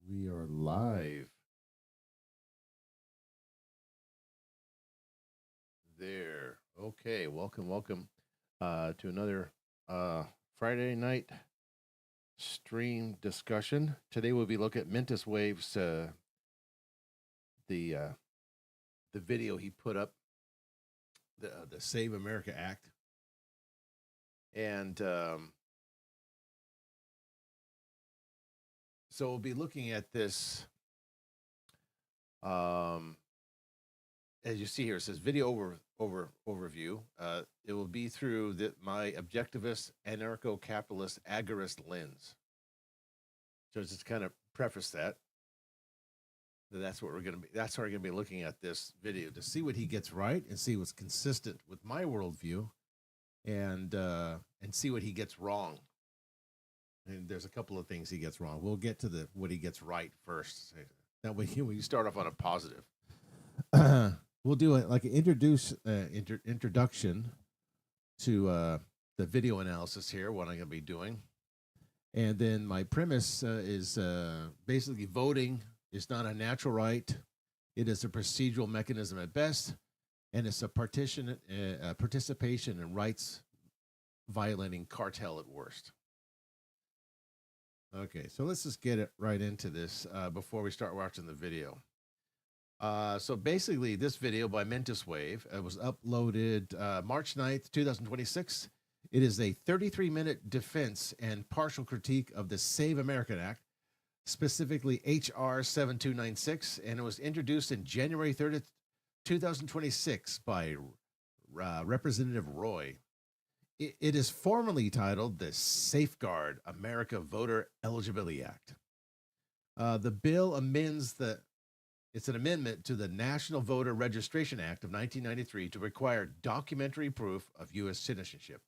We are live. There. Okay. Welcome to another Friday night stream discussion. Today we'll be looking at MentisWave's the uh, the video he put up, the Save America Act, and so we'll be looking at this. Um, as you see here, it says video overview. It will be through my objectivist, anarcho-capitalist, agorist lens. So just kind of preface that's what we're going to be. That's how we're going to be looking at this video to see what he gets right and see what's consistent with my worldview, and see what he gets wrong. And there's a couple of things he gets wrong. We'll get to what he gets right first. That way, we start off on a positive. We'll do it like an introduction to the video analysis here. What I'm going to be doing, and then my premise is basically voting is not a natural right. It is a procedural mechanism at best, and it's a participation in rights violating cartel at worst. Okay, so let's just get it right into this before we start watching the video. So basically, this video by MentisWave was uploaded March 9th, 2026. It is a 33-minute defense and partial critique of the Save America Act, specifically HR 7296, and it was introduced in January 30th, 2026 by Representative Roy. It is formally titled the Safeguard America Voter Eligibility Act. The bill amends it's an amendment to the National Voter Registration Act of 1993 to require documentary proof of U.S. citizenship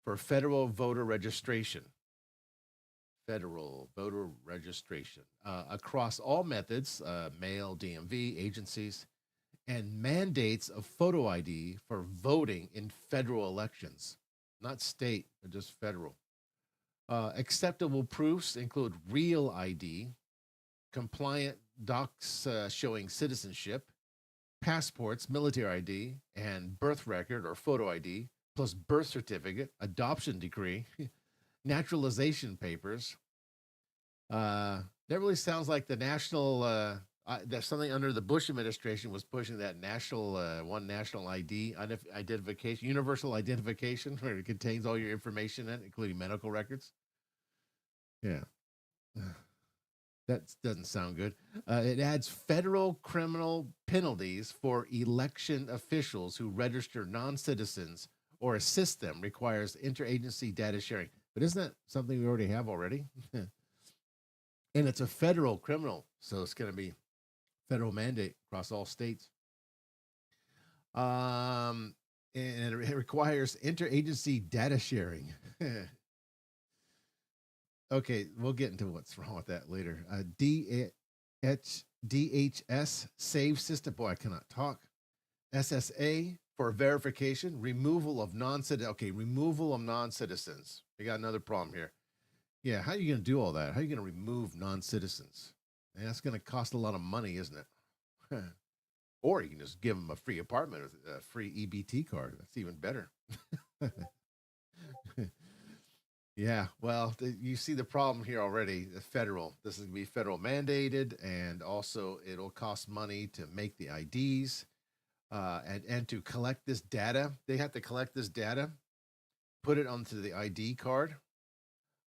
for federal voter registration. Across all methods, mail, DMV, agencies, and mandates of photo ID for voting in federal elections, not state, but just federal. Acceptable proofs include real ID, compliant docs showing citizenship, passports, military ID, and birth record or photo ID, plus birth certificate, adoption decree, naturalization papers. That really sounds like the national. That's something under the Bush administration was pushing that national national ID identification, universal identification, where it contains all your information in it, including medical records. Yeah. That doesn't sound good. It adds federal criminal penalties for election officials who register non-citizens or assist them, requires interagency data sharing. But isn't that something we already have already? And it's a federal criminal, so it's going to be federal mandate across all states. And it requires interagency data sharing. Okay, we'll get into what's wrong with that later. DHS Save System. Boy, I cannot talk. SSA for verification, removal of non-citizens. Okay, removal of non-citizens. We got another problem here. Yeah, how are you going to do all that? How are you going to remove non-citizens? And that's going to cost a lot of money, isn't it? Or you can just give them a free apartment with a free EBT card. That's even better. Yeah, well, you see the problem here already. The federal, this is going to be federal mandated, and also it'll cost money to make the IDs and to collect this data. They have to collect this data, put it onto the ID card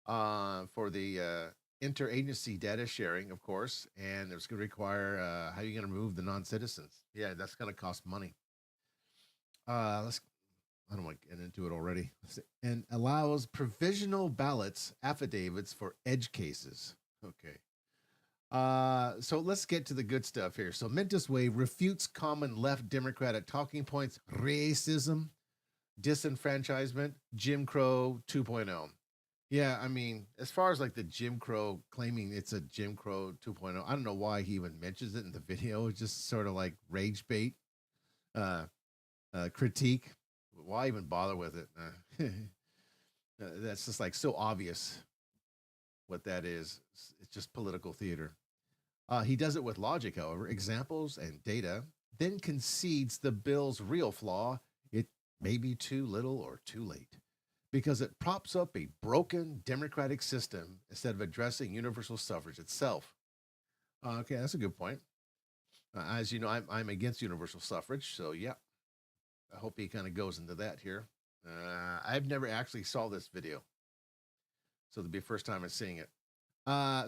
for the interagency data sharing, of course, and it's going to require how are you going to remove the non-citizens? Yeah, that's going to cost money. I don't want to get into it already. And allows provisional ballots affidavits for edge cases. Okay. So let's get to the good stuff here. So MentisWave refutes common left Democratic talking points, racism, disenfranchisement, Jim Crow 2.0. Yeah, I mean, as far as like the Jim Crow claiming it's a Jim Crow 2.0, I don't know why he even mentions it in the video. It's just sort of like rage bait, critique. Why even bother with it? That's just like so obvious. what that is. It's just political theater. He does it with logic, however, examples and data, then concedes the bill's real flaw. It may be too little or too late because it props up a broken democratic system instead of addressing universal suffrage itself. Okay, that's a good point. As you know, I'm against universal suffrage, so yeah, I hope he kind of goes into that here. I've never actually saw this video, so it'll be the first time I'm seeing it.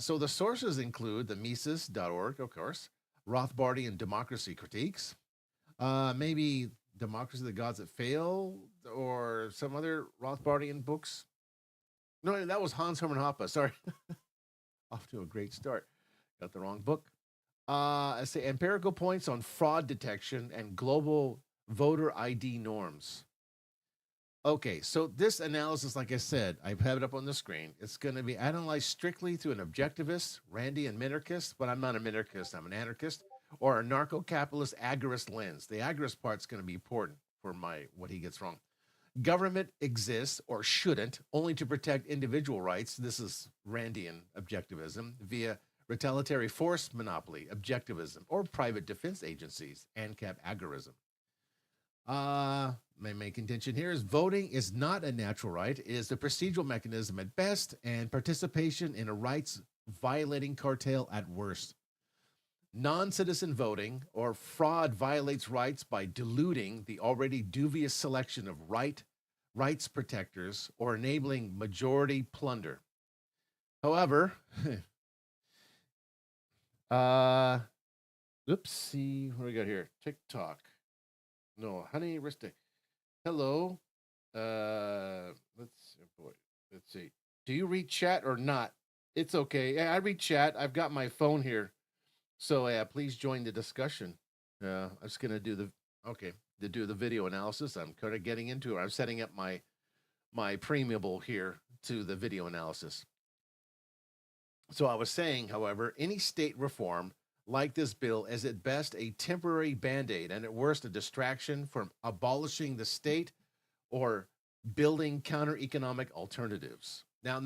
So the sources include the Mises.org, of course, Rothbardian democracy critiques, maybe Democracy of the Gods That Fail, or some other Rothbardian books. No, that was Hans Hermann Hoppe. Sorry. Off to a great start. Got the wrong book. I say empirical points on fraud detection and global voter ID norms. Okay, so this analysis, like I said, I have it up on the screen. It's going to be analyzed strictly through an objectivist, Randian minarchist, but I'm not a minarchist, I'm an anarchist, or a narco-capitalist agorist lens. The agorist part's going to be important for what he gets wrong. Government exists or shouldn't only to protect individual rights. This is Randian objectivism via retaliatory force monopoly, objectivism, or private defense agencies, ANCAP agorism. My main contention here is voting is not a natural right. It is a procedural mechanism at best and participation in a rights violating cartel at worst. Non-citizen voting or fraud violates rights by diluting the already dubious selection of rights protectors or enabling majority plunder. However, oopsie, what do we got here? TikTok. No, honey, Rista. Hello. Let's see. Do you read chat or not? It's okay. Yeah, I read chat. I've got my phone here. So yeah, please join the discussion. I'm just gonna do the video analysis. I'm kind of getting into it. I'm setting up my preamble here to the video analysis. So I was saying, however, any state reform like this bill is at best a temporary band-aid and at worst a distraction from abolishing the state or building counter-economic alternatives. Now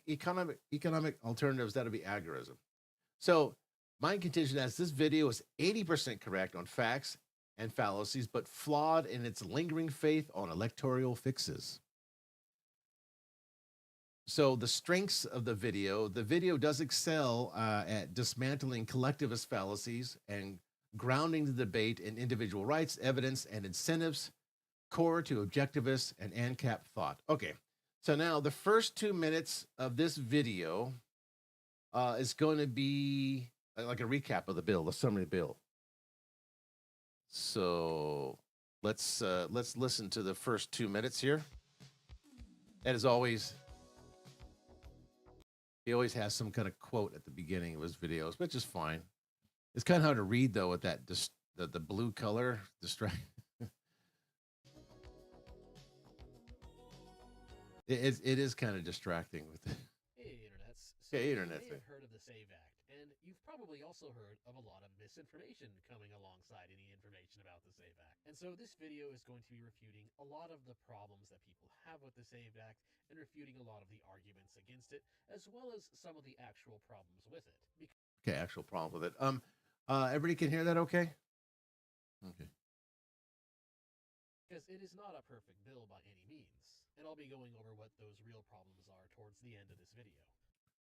economic alternatives, that'll be agorism. So my contention is this video is 80% correct on facts and fallacies, but flawed in its lingering faith on electoral fixes. So the strengths of the video does excel at dismantling collectivist fallacies and grounding the debate in individual rights, evidence, and incentives, core to objectivist and ANCAP thought. Okay, so now the first 2 minutes of this video is going to be like a recap of the bill, the summary of the bill. So let's listen to the first 2 minutes here. And as always, he always has some kind of quote at the beginning of his videos, which is fine. It's kind of hard to read though with that the blue color distract. It is kind of distracting with it. Hey, Internets. So Hey, you Internet. may have heard of the SAVE Act, and you've probably also heard of a lot of misinformation coming alongside any information about the SAVE Act. And so this video is going to be refuting a lot of the problems that people have with the SAVE Act and refuting a lot of the arguments against it, as well as some of the actual problems with it. Okay, actual problem with it. Everybody can hear that okay? Okay. Because it is not a perfect bill by any means, and I'll be going over what those real problems are towards the end of this video.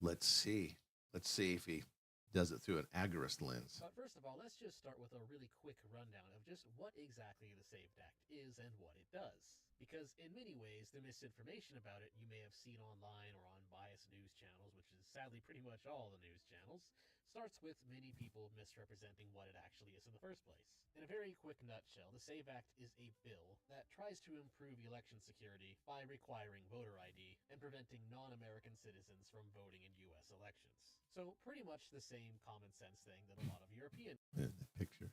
Let's see if he does it through an agorist lens. But first of all, let's just start with a really quick rundown of just what exactly the SAVE Act is and what it does. Because in many ways, the misinformation about it you may have seen online or on biased news channels, which is sadly pretty much all the news channels, starts with many people misrepresenting what it actually is in the first place. In a very quick nutshell, the SAVE Act is a bill that tries to improve election security by requiring voter ID and preventing non-American citizens from voting in U.S. elections. So pretty much the same common sense thing that a lot of European Picture.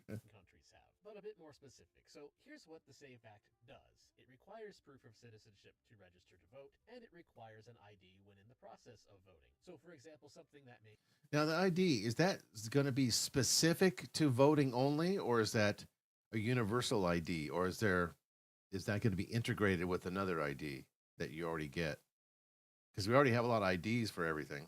countries have, but a bit more specific. So here's what the SAVE Act does. It requires proof of citizenship to register to vote, and it requires an ID when in the process of voting. So for example, something that may... Now the ID, is that going to be specific to voting only, or is that a universal ID, or is that going to be integrated with another ID that you already get? Because we already have a lot of IDs for everything.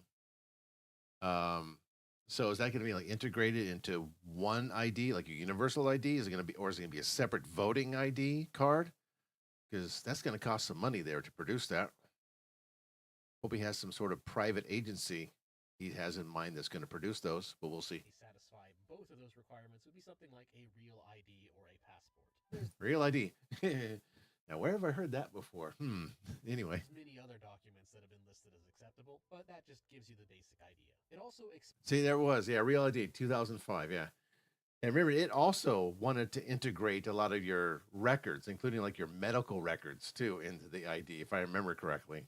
So is that going to be like integrated into one ID, like a universal ID? Is it going to be, or is it going to be a separate voting ID card? Because that's going to cost some money there to produce that. Hope he has some sort of private agency he has in mind that's going to produce those, but we'll see. Satisfy both of those requirements would be something like a real ID or a passport. Real ID. Now, where have I heard that before? Anyway. There's many other documents that have been listed as acceptable, but that just gives you the basic idea. It also see, there it was. Yeah, Real ID, 2005. Yeah. And remember, it also wanted to integrate a lot of your records, including like your medical records, too, into the ID, if I remember correctly.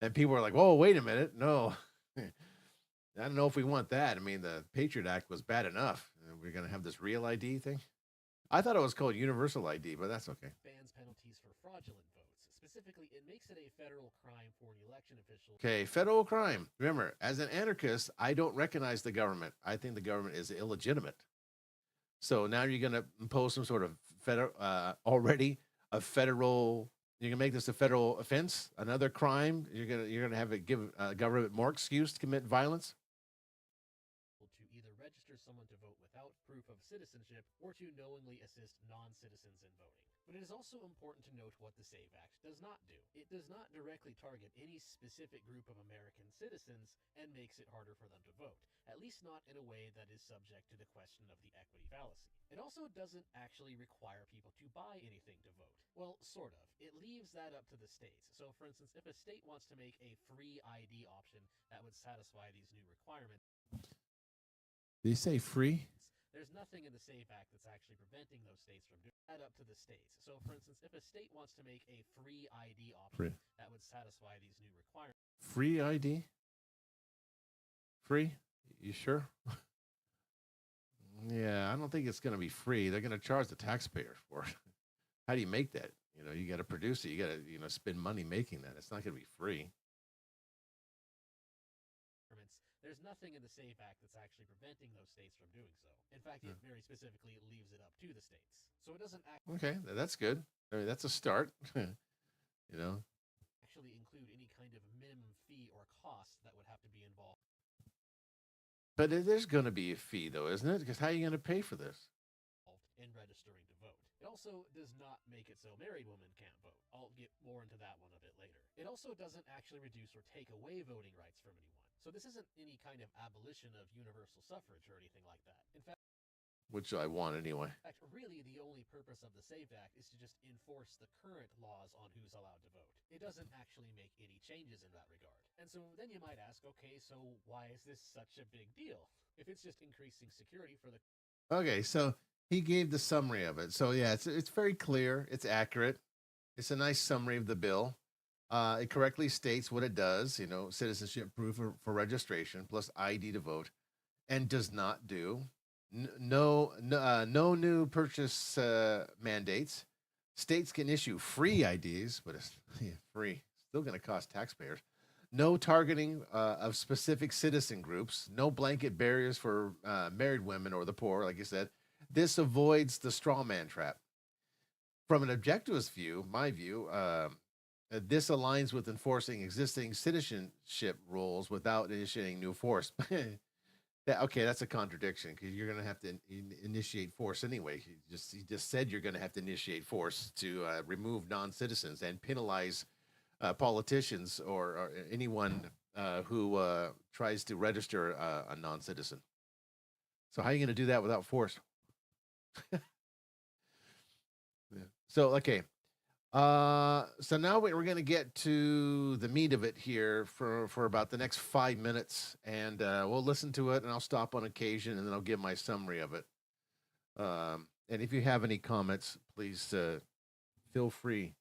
And people were like, "Whoa, wait a minute, no, I don't know if we want that." I mean, the Patriot Act was bad enough. We're going to have this Real ID thing. I thought it was called Universal ID, but that's okay. Bans penalties for fraudulent votes. Specifically, it makes it a federal crime for an election official. Okay, federal crime. Remember, as an anarchist, I don't recognize the government. I think the government is illegitimate. So now you're going to impose some sort of federal, already a federal. You're gonna make this a federal offense, another crime. You're gonna have it give government more excuse to commit violence. To either register someone to vote without proof of citizenship or to knowingly assist non-citizens in voting. But it is also important to note what the SAVE Act does not do. It does not directly target any specific group of American citizens and makes it harder for them to vote, at least not in a way that is subject to the question of the equity fallacy. It also doesn't actually require people to buy anything to vote. Well, sort of. It leaves that up to the states. So, for instance, if a state wants to make a free ID option that would satisfy these new requirements, Did you say free? there's nothing in the SAVE Act that's actually preventing those states from doing that up to the states. So, for instance, if a state wants to make a free ID option that would satisfy these new requirements. Free ID? Free? You sure? Yeah, I don't think it's going to be free. They're going to charge the taxpayer for it. How do you make that? You got to produce it. You got to, spend money making that. It's not going to be free. There's nothing in the SAVE Act that's actually preventing those states from doing so. In fact, it very specifically leaves it up to the states. So it doesn't Okay, that's good. I mean, that's a start. Actually include any kind of minimum fee or cost that would have to be involved. But there's going to be a fee, though, isn't it? Because how are you going to pay for this? In registering to vote. It also does not make it so married women can't vote. I'll get more into that one a bit later. It also doesn't actually reduce or take away voting rights from anyone. So this isn't any kind of abolition of universal suffrage or anything like that. In fact, which I want anyway. In fact, really the only purpose of the SAVE Act is to just enforce the current laws on who's allowed to vote. It doesn't actually make any changes in that regard. And so then you might ask, okay, so why is this such a big deal? If it's just increasing security for the... Okay, so he gave the summary of it. So yeah, it's very clear. It's accurate. It's a nice summary of the bill. It correctly states what it does, citizenship proof for registration plus ID to vote, and does not do no new purchase mandates. States can issue free IDs, but it's free. Still going to cost taxpayers. No targeting of specific citizen groups. No blanket barriers for married women or the poor, like you said. This avoids the straw man trap. From an objectivist view, my view, this aligns with enforcing existing citizenship rules without initiating new force. That's a contradiction because you're going to have to initiate force anyway. He just said you're going to have to initiate force to remove non-citizens and penalize politicians or anyone who tries to register a non-citizen. So how are you going to do that without force? Yeah. So, okay. So now we're going to get to the meat of it here for about the next 5 minutes, and we'll listen to it, and I'll stop on occasion, and then I'll give my summary of it. And if you have any comments, please feel free.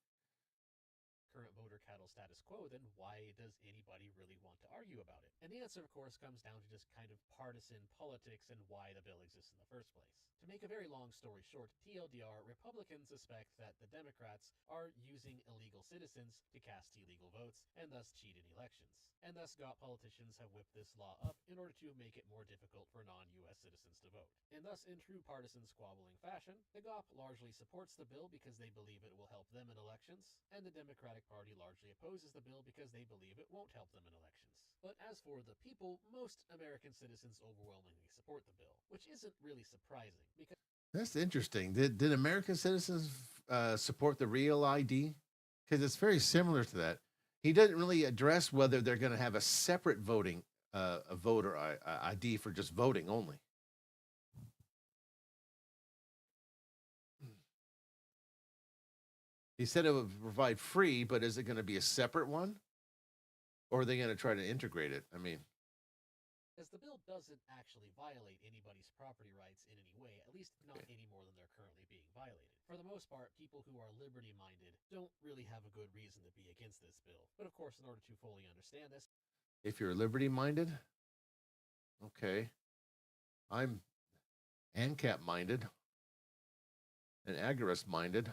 Current voter cattle status quo, then why does anybody really want to argue about it? And the answer, of course, comes down to just kind of partisan politics and why the bill exists in the first place. To make a very long story short, TLDR, Republicans suspect that the Democrats are using illegal citizens to cast illegal votes and thus cheat in elections. And thus GOP politicians have whipped this law up in order to make it more difficult for non-US citizens to vote. And thus, in true partisan squabbling fashion, the GOP largely supports the bill because they believe it will help them in elections, and the Democratic Party largely actually opposes the bill because they believe it won't help them in elections. But as for the people, most American citizens overwhelmingly support the bill, which isn't really surprising because That's interesting. Did American citizens support the real ID? Because it's very similar to that. He doesn't really address whether they're going to have a separate voting a voter ID for just voting only. He said it would provide free, but is it going to be a separate one, or are they going to try to integrate it? I mean, as the bill doesn't actually violate anybody's property rights in any way, at least not okay. any more than they're currently being violated. For the most part, people who are liberty-minded don't really have a good reason to be against this bill. But of course, in order to fully understand this, If you're liberty minded, okay. I'm ANCAP minded and agorist minded.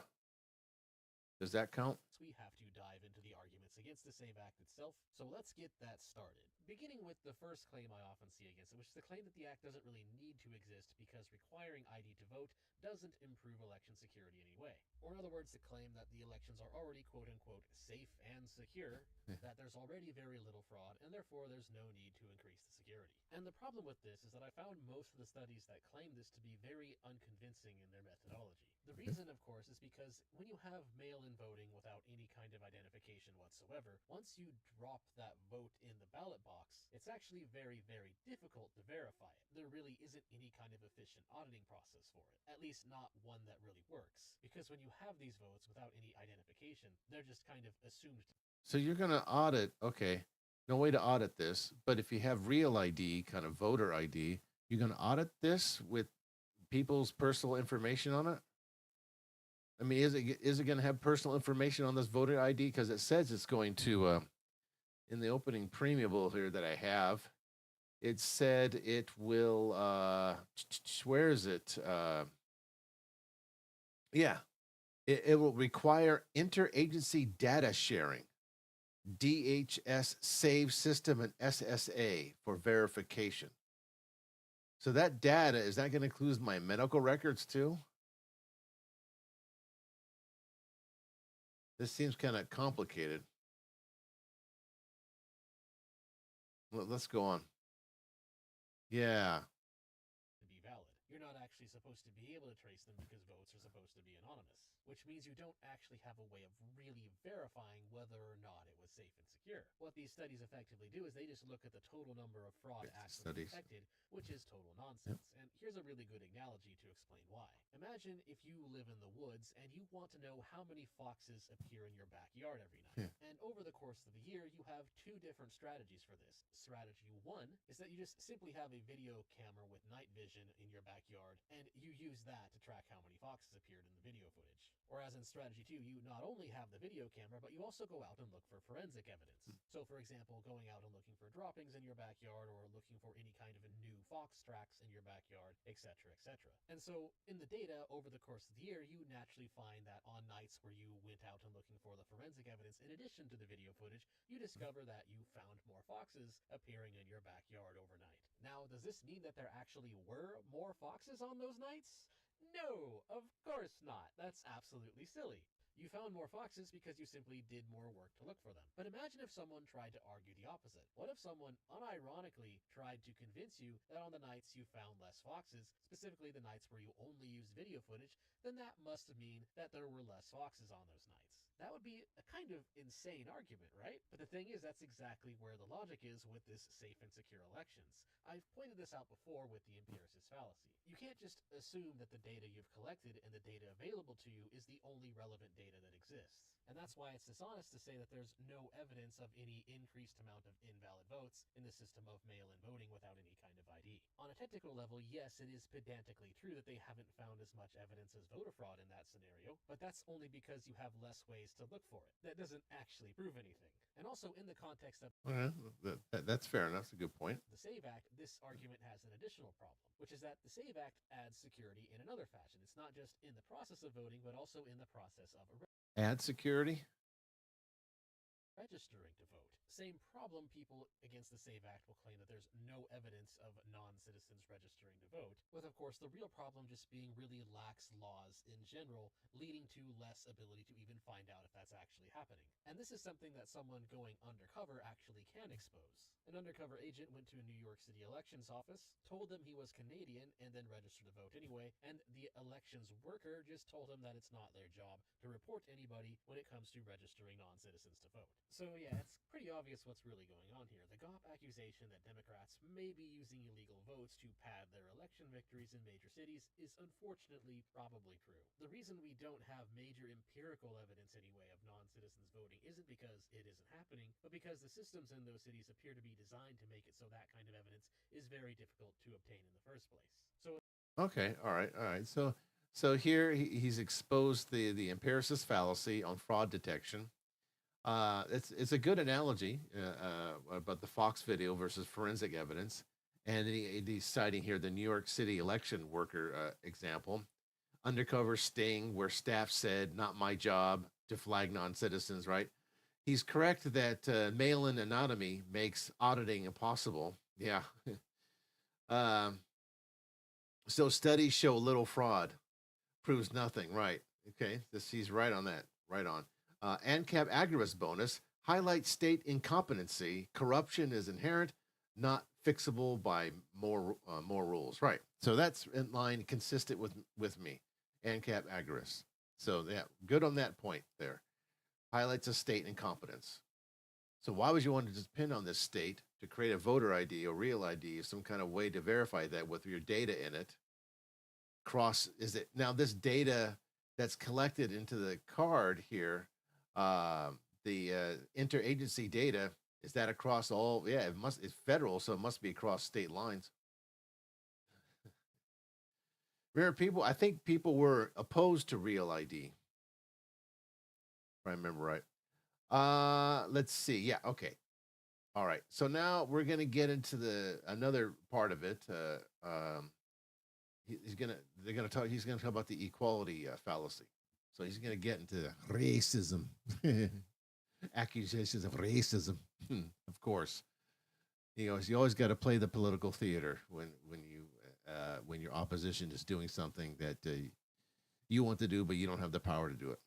Does that count? we have to dive into the arguments against the SAVE Act itself, so let's get that started. Beginning with the first claim I often see against it, which is the claim that the Act doesn't really need to exist because requiring ID to vote doesn't improve election security in any way. Or in other words, the claim that the elections are already quote-unquote safe and secure, that there's already very little fraud, and therefore there's no need to increase the security. And the problem with this is that I found most of the studies that claim this to be very unconvincing in their methodology. The reason, of course, is because when you have mail-in voting without any kind of identification whatsoever, once you drop that vote in the ballot box, it's actually very, very difficult to verify it. There really isn't any kind of efficient auditing process for it, at least not one that really works. Because when you have these votes without any identification, they're just kind of assumed. So you're going to audit, okay, no way to audit this, but if you have real ID, kind of voter ID, you're going to audit this with people's personal information on it? I mean, is it going to have personal information on this voter ID? Because it says it's going to, in the opening preamble here that I have, it said it will, where is it? Yeah, it will require interagency data sharing, DHS SAVE system and SSA for verification. So that data, is that going to include my medical records too? This seems kind of complicated. Let's go on. Yeah. To be valid. You're not actually supposed to be able to trace them because votes are supposed to be anonymous, which means you don't actually have a way of really verifying whether or not it was safe and secure. What these studies effectively do is they just look at the total number of fraud actually detected, which is total nonsense. Yep. And here's a really good analogy to explain why. Imagine if you live in the woods and you want to know how many foxes appear in your backyard every night. Yeah. And over the course of the year, you have two different strategies for this. Strategy one is that you just simply have a video camera with night vision in your backyard, and you use that to track how many foxes appeared in the video footage. Whereas in strategy two, you not only have the video camera, but you also go out and look for forensic evidence. So for example, going out and looking for droppings in your backyard, or looking for any kind of a new fox tracks in your backyard, etc., etc. And so in the data over the course of the year, you naturally find that on nights where you went out and looking for the forensic evidence, in addition to the video footage, you discover that you found more foxes appearing in your backyard overnight. Now, does this mean that there actually were more foxes on those nights? No, of course not. That's absolutely silly. You found more foxes because you simply did more work to look for them. But imagine if someone tried to argue the opposite. What if someone unironically tried to convince you that on the nights you found less foxes, specifically the nights where you only used video footage, then that must mean that there were less foxes on those nights? That would be a kind of insane argument, right? But the thing is, that's exactly where the logic is with this safe and secure elections. I've pointed this out before with the empiricist fallacy. You can't just assume that the data you've collected and the data available to you is the only relevant data that exists. And that's why it's dishonest to say that there's no evidence of any increased amount of invalid votes in the system of mail-in voting without any kind of ID. On a technical level, yes, it is pedantically true that they haven't found as much evidence as voter fraud in that scenario, but that's only because you have less ways to look for it. That doesn't actually prove anything. And also in the context of... That's fair enough. That's a good point. The SAVE Act, this argument has an additional problem, which is that the SAVE Act adds security in another fashion. It's not just in the process of voting, but also in the process of add security? registering to vote. Same problem, people against the SAVE Act will claim that there's no evidence of non-citizens registering to vote, with of course the real problem just being really lax laws in general, leading to less ability to even find out if that's actually happening. And this is something that someone going undercover actually can expose. An undercover agent went to a New York City elections office, told them he was Canadian, and then registered to vote anyway, and the elections worker just told him that it's not their job to report anybody when it comes to registering non-citizens to vote. So yeah, it's pretty obvious what's really going on here. The GOP accusation that Democrats may be using illegal votes to pad their election victories in major cities is unfortunately probably true. The reason we don't have major empirical evidence anyway of non-citizens voting isn't because it isn't happening, but because the systems in those cities appear to be designed to make it so that kind of evidence is very difficult to obtain in the first place. So Okay, all right. So here he's exposed the empiricist fallacy on fraud detection. It's a good analogy about the Fox video versus forensic evidence, and he's citing here the New York City election worker example, undercover sting where staff said "not my job" to flag non-citizens. Right? He's correct that mail-in anonymity makes auditing impossible. Yeah. um, so studies show little fraud proves nothing. Right? Okay, he's right on that. Right on. ANCAP agribusiness bonus highlights state incompetency. Corruption is inherent, not fixable by more rules. Right. So that's in line, consistent with me. ANCAP agribusiness. So yeah, good on that point there. Highlights a state incompetence. So why would you want to just pin on this state to create a voter ID or real ID, some kind of way to verify that with your data in it? Is it now this data that's collected into the card here? The interagency data, is that across all? Yeah, it's federal, so it must be across state lines. Remember, I think people were opposed to real ID, if I remember right. Let's see. Yeah, okay. All right. So now we're gonna get into another part of it. He's gonna talk about the equality fallacy. So he's gonna get into racism. Accusations of racism. Of course, you always got to play the political theater when your opposition is doing something that you want to do, but you don't have the power to do it.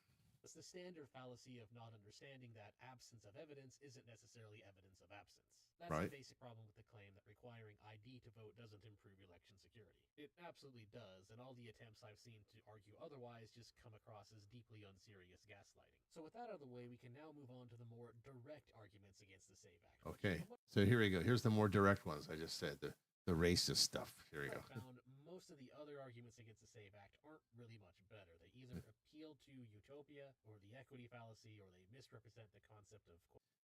It's the standard fallacy of not understanding that absence of evidence isn't necessarily evidence of absence. That's Right. the basic problem with the claim that requiring ID to vote doesn't improve election security. It absolutely does, and all the attempts I've seen to argue otherwise just come across as deeply unserious gaslighting. So with that out of the way, we can now move on to the more direct arguments against the SAVE Act. Okay. So here we go. Here's the more direct ones. I just said the racist stuff. Here we go. I found most of the other arguments against the SAVE Act aren't really much better. They either appeal to utopia or the equity fallacy, or they misrepresent the concept of.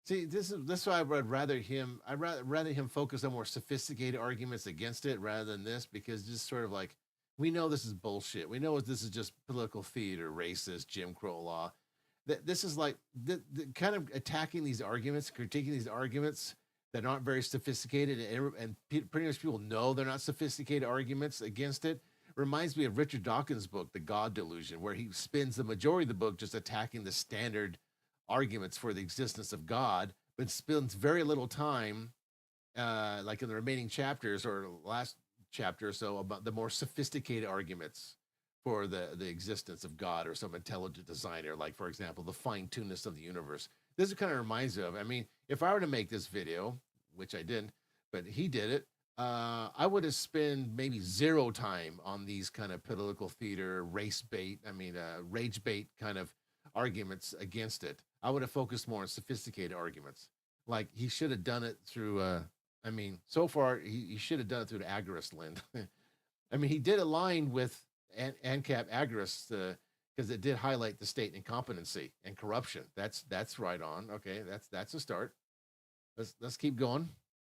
See, this is why I'd rather him focus on more sophisticated arguments against it rather than this, because just sort of like, we know this is bullshit. We know this is just political theater, racist, Jim Crow law. This is like the kind of attacking these arguments, critiquing these arguments that aren't very sophisticated, and pretty much people know they're not sophisticated arguments against it. Reminds me of Richard Dawkins' book, The God Delusion, where he spends the majority of the book just attacking the standard arguments for the existence of God, but spends very little time, like in the remaining chapters or last chapter or so, about the more sophisticated arguments for the existence of God or some intelligent designer, like, for example, the fine-tunedness of the universe. This kind of reminds me of, I mean, if I were to make this video, which I didn't, but he did it, I would have spent maybe zero time on these kind of political theater, rage bait kind of arguments against it. I would have focused more on sophisticated arguments. Like, he should have done it through, so far, he should have done it through the agorist lens. I mean, he did align with ANCAP agorists because it did highlight the state incompetency and corruption. That's right on. Okay, that's a start. Let's keep going.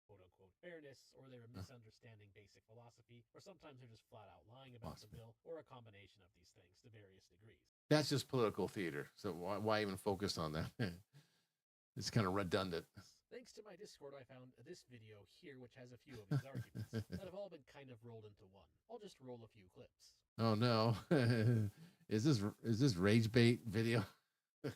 "Quote unquote fairness," or they're misunderstanding basic philosophy, or sometimes they're just flat out lying about the bill, or a combination of these things to various degrees. That's just political theater. So why even focus on that? It's kind of redundant. Thanks to my Discord, I found this video here, which has a few of these arguments that have all been kind of rolled into one. I'll just roll a few clips. Oh no. Is this rage bait video? A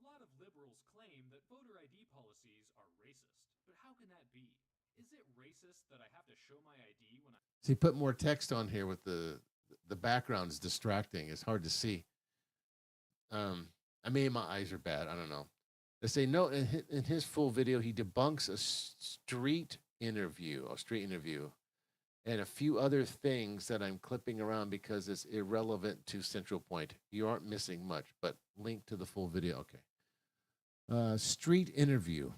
lot of liberals liberals claim that voter ID policies are racist. But how can that be? Is it racist that I have to show my ID when I... See, put more text on here with the background is distracting. It's hard to see. I mean, my eyes are bad. I don't know. They say no. In his full video, he debunks a street interview, and a few other things that I'm clipping around because it's irrelevant to central point. You aren't missing much, but link to the full video. Okay. Street interview.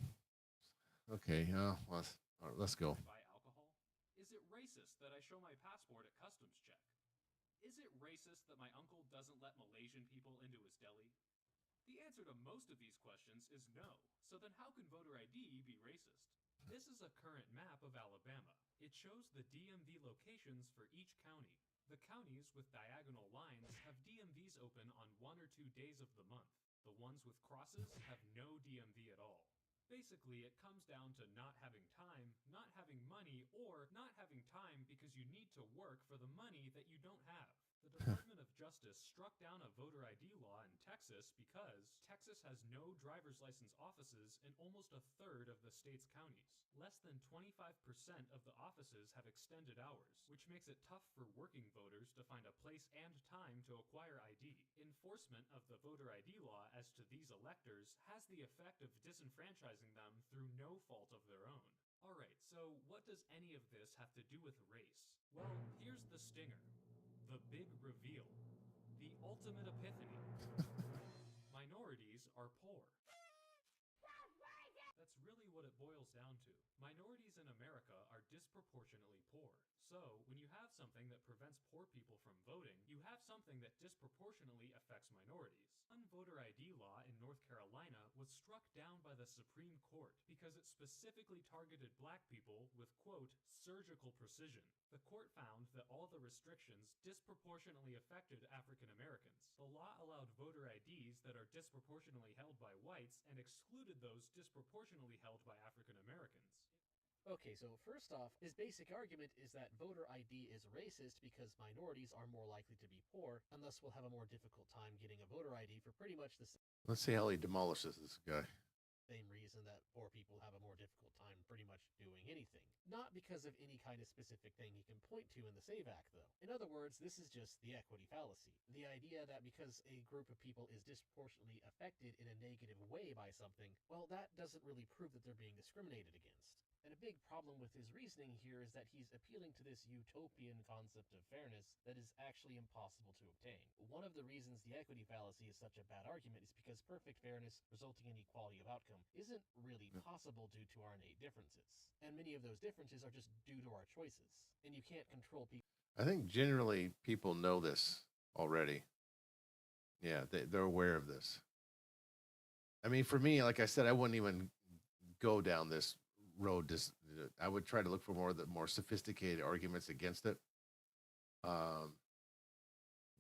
Okay. Well, let's go. buy alcohol? Is it racist that I show my passport at customs check? Is it racist that my uncle doesn't let Malaysian people into his deli? The answer to most of these questions is no. So then how can voter ID be racist? This is a current map of Alabama. It shows the DMV locations for each county. The counties with diagonal lines have DMVs open on 1 or 2 days of the month. The ones with crosses have no DMV at all. Basically, it comes down to not having time, not having money, or not having time because you need to work for the money that you don't have. The Department of Justice struck down a voter ID law in Texas because Texas has no driver's license offices in almost a third of the state's counties. Less than 25% of the offices have extended hours, which makes it tough for working voters to find a place and time to acquire ID. Enforcement of the voter ID law as to these electors has the effect of disenfranchising them through no fault of their own. Alright, so what does any of this have to do with race? Well, here's the stinger. The big reveal. The ultimate epiphany. Minorities are poor. That's really what it boils down to. Minorities in America are disproportionately poor. So, when you have something that prevents poor people from voting, you have something that disproportionately affects minorities. One voter ID law in North Carolina was struck down by the Supreme Court because it specifically targeted black people with, quote, surgical precision. The court found that all the restrictions disproportionately affected African Americans. The law allowed voter IDs that are disproportionately held by whites and excluded those disproportionately held by African Americans. Okay, so first off, his basic argument is that voter ID is racist because minorities are more likely to be poor, and thus will have a more difficult time getting a voter ID for pretty much the Let's see how he demolishes this guy. same reason that poor people have a more difficult time pretty much doing anything. Not because of any kind of specific thing he can point to in the SAVE Act, though. In other words, this is just the equity fallacy. The idea that because a group of people is disproportionately affected in a negative way by something, well, that doesn't really prove that they're being discriminated against. And a big problem with his reasoning here is that he's appealing to this utopian concept of fairness that is actually impossible to obtain. One of the reasons the equity fallacy is such a bad argument is because perfect fairness resulting in equality of outcome isn't really possible due to our innate differences. And many of those differences are just due to our choices. And you can't control people. I think generally people know this already. Yeah, they're aware of this. I mean, for me, like I said, I wouldn't even go down this road. I would try to look for more sophisticated arguments against it.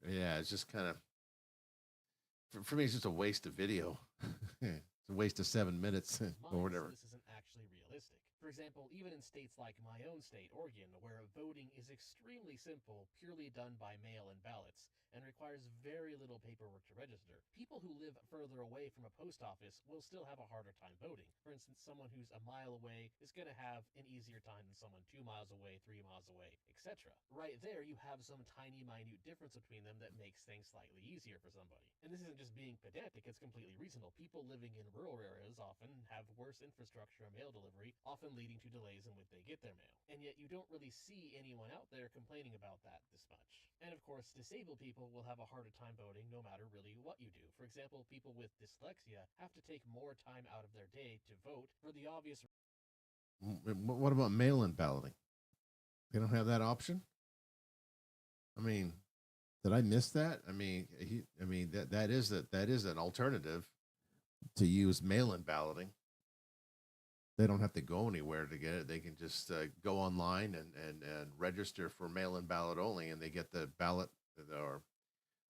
Yeah, it's just kind of for me, it's just a waste of video. It's a waste of 7 minutes or whatever. This isn't actually realistic. For example, even in states like my own state, Oregon, where voting is extremely simple, purely done by mail-in ballots, and requires very little paperwork to register, people who live further away from a post office will still have a harder time voting. For instance, someone who's a mile away is going to have an easier time than someone 2 miles away, 3 miles away, etc. Right there, you have some tiny, minute difference between them that makes things slightly easier for somebody. And this isn't just being pedantic, it's completely reasonable. People living in rural areas often have worse infrastructure of mail delivery, often leading to delays in when they get their mail. And yet you don't really see anyone out there complaining about that this much. And of course, disabled people will have a harder time voting no matter really what you do. For example, people with dyslexia have to take more time out of their day to vote for the obvious. What about mail-in balloting? They don't have that option? I mean, did I miss that? I mean, that is an alternative to use mail-in balloting. They don't have to go anywhere to get it. They can just go online and register for mail-in ballot only, and they get the ballot.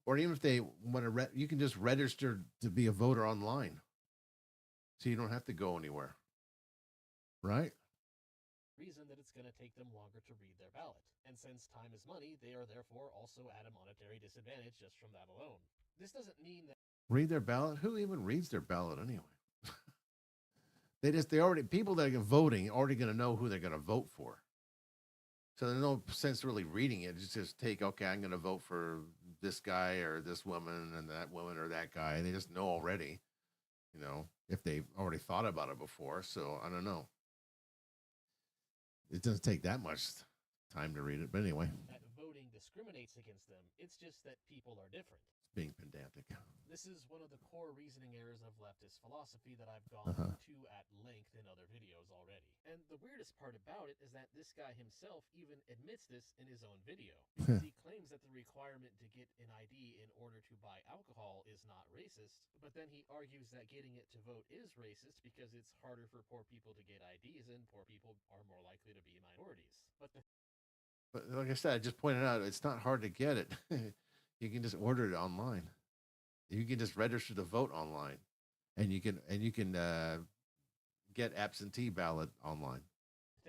Or even if they want to, you can just register to be a voter online, so you don't have to go anywhere, right? Reason that it's going to take them longer to read their ballot. And since time is money, they are therefore also at a monetary disadvantage just from that alone. This doesn't mean that Read their ballot? Who even reads their ballot anyway? They already, people that are voting already going to know who they're going to vote for. So there's no sense really reading it. It's just take, okay, I'm going to vote for this guy or this woman and that woman or that guy. And they just know already, if they've already thought about it before. So I don't know. It doesn't take that much time to read it. But anyway, That voting discriminates against them. It's just that people are different. it's being pedantic. This is one of the core reasoning errors of leftist philosophy that I've gone Uh-huh. to at length in other videos already. And the weirdest part about it is that this guy himself even admits this in his own video. Because he claims that the requirement to get an ID in order to buy alcohol is not racist, but then he argues that getting it to vote is racist because it's harder for poor people to get IDs and poor people are more likely to be minorities. But like I said, I just pointed out, it's not hard to get it. You can just order it online. You can just register to vote online, and you can get absentee ballot online.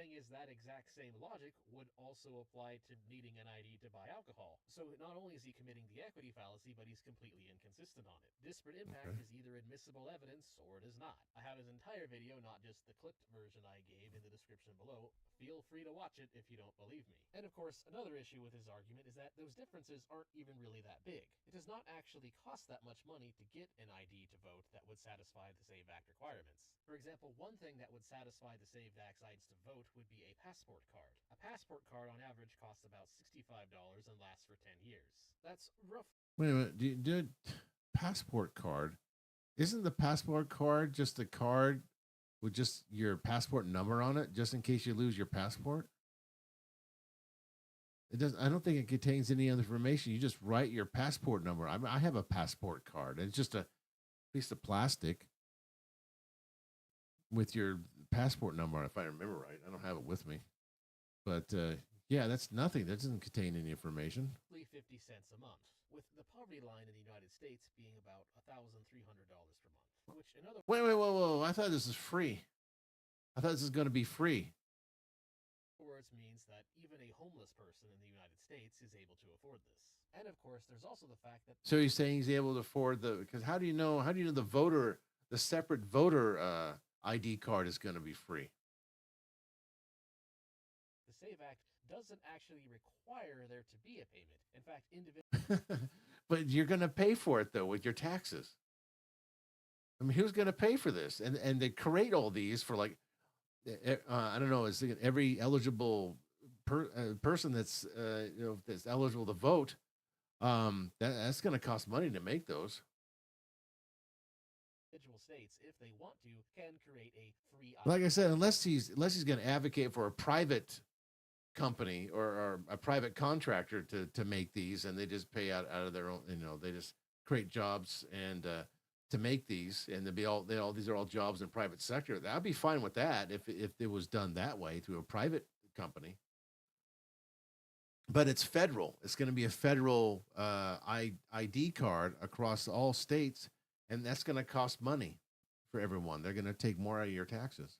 thing is, that exact same logic would also apply to needing an ID to buy alcohol. So not only is he committing the equity fallacy, but he's completely inconsistent on it. Disparate impact is either admissible evidence or it is not. I have his entire video, not just the clipped version I gave, in the description below. Feel free to watch it if you don't believe me. And of course, another issue with his argument is that those differences aren't even really that big. It does not actually cost that much money to get an ID to vote that would satisfy the SAVE Act requirements. For example, one thing that would satisfy the SAVE Act's IDs to vote would be a passport card. A passport card on average costs about $65 and lasts for 10 years. That's roughly. Wait a minute, dude, passport card? Isn't the passport card just a card with just your passport number on it, just in case you lose your passport? It doesn't. I don't think it contains any other information. You just write your passport number. I have a passport card. It's just a piece of plastic with your passport number on it, if I remember right. I don't have it with me. But yeah, that's nothing. That doesn't contain any information. 50 cents a month, with the poverty line in the United States being about $1,300 per month, which in other Whoa. I thought this was free. I thought this was going to be free. words means that even a homeless person in the United States is able to afford this. And of course, there's also the fact that So he's saying he's able to afford because how do you know the separate voter ID card is going to be free? the SAVE Act doesn't actually require there to be a payment. In fact, individuals But you're going to pay for it though with your taxes. I mean, who's going to pay for this? And they create all these for like, I don't know, is every eligible person that's that's eligible to vote. That's going to cost money to make those. states, if they want to, can create a free. Like I said, unless he's going to advocate for a private company or a private contractor to make these, and they just pay out of their own, they just create jobs and to make these, and these are all jobs in private sector. I'd be fine with that if it was done that way through a private company. But it's federal. It's going to be a federal ID card across all states, and that's going to cost money for everyone. They're going to take more out of your taxes,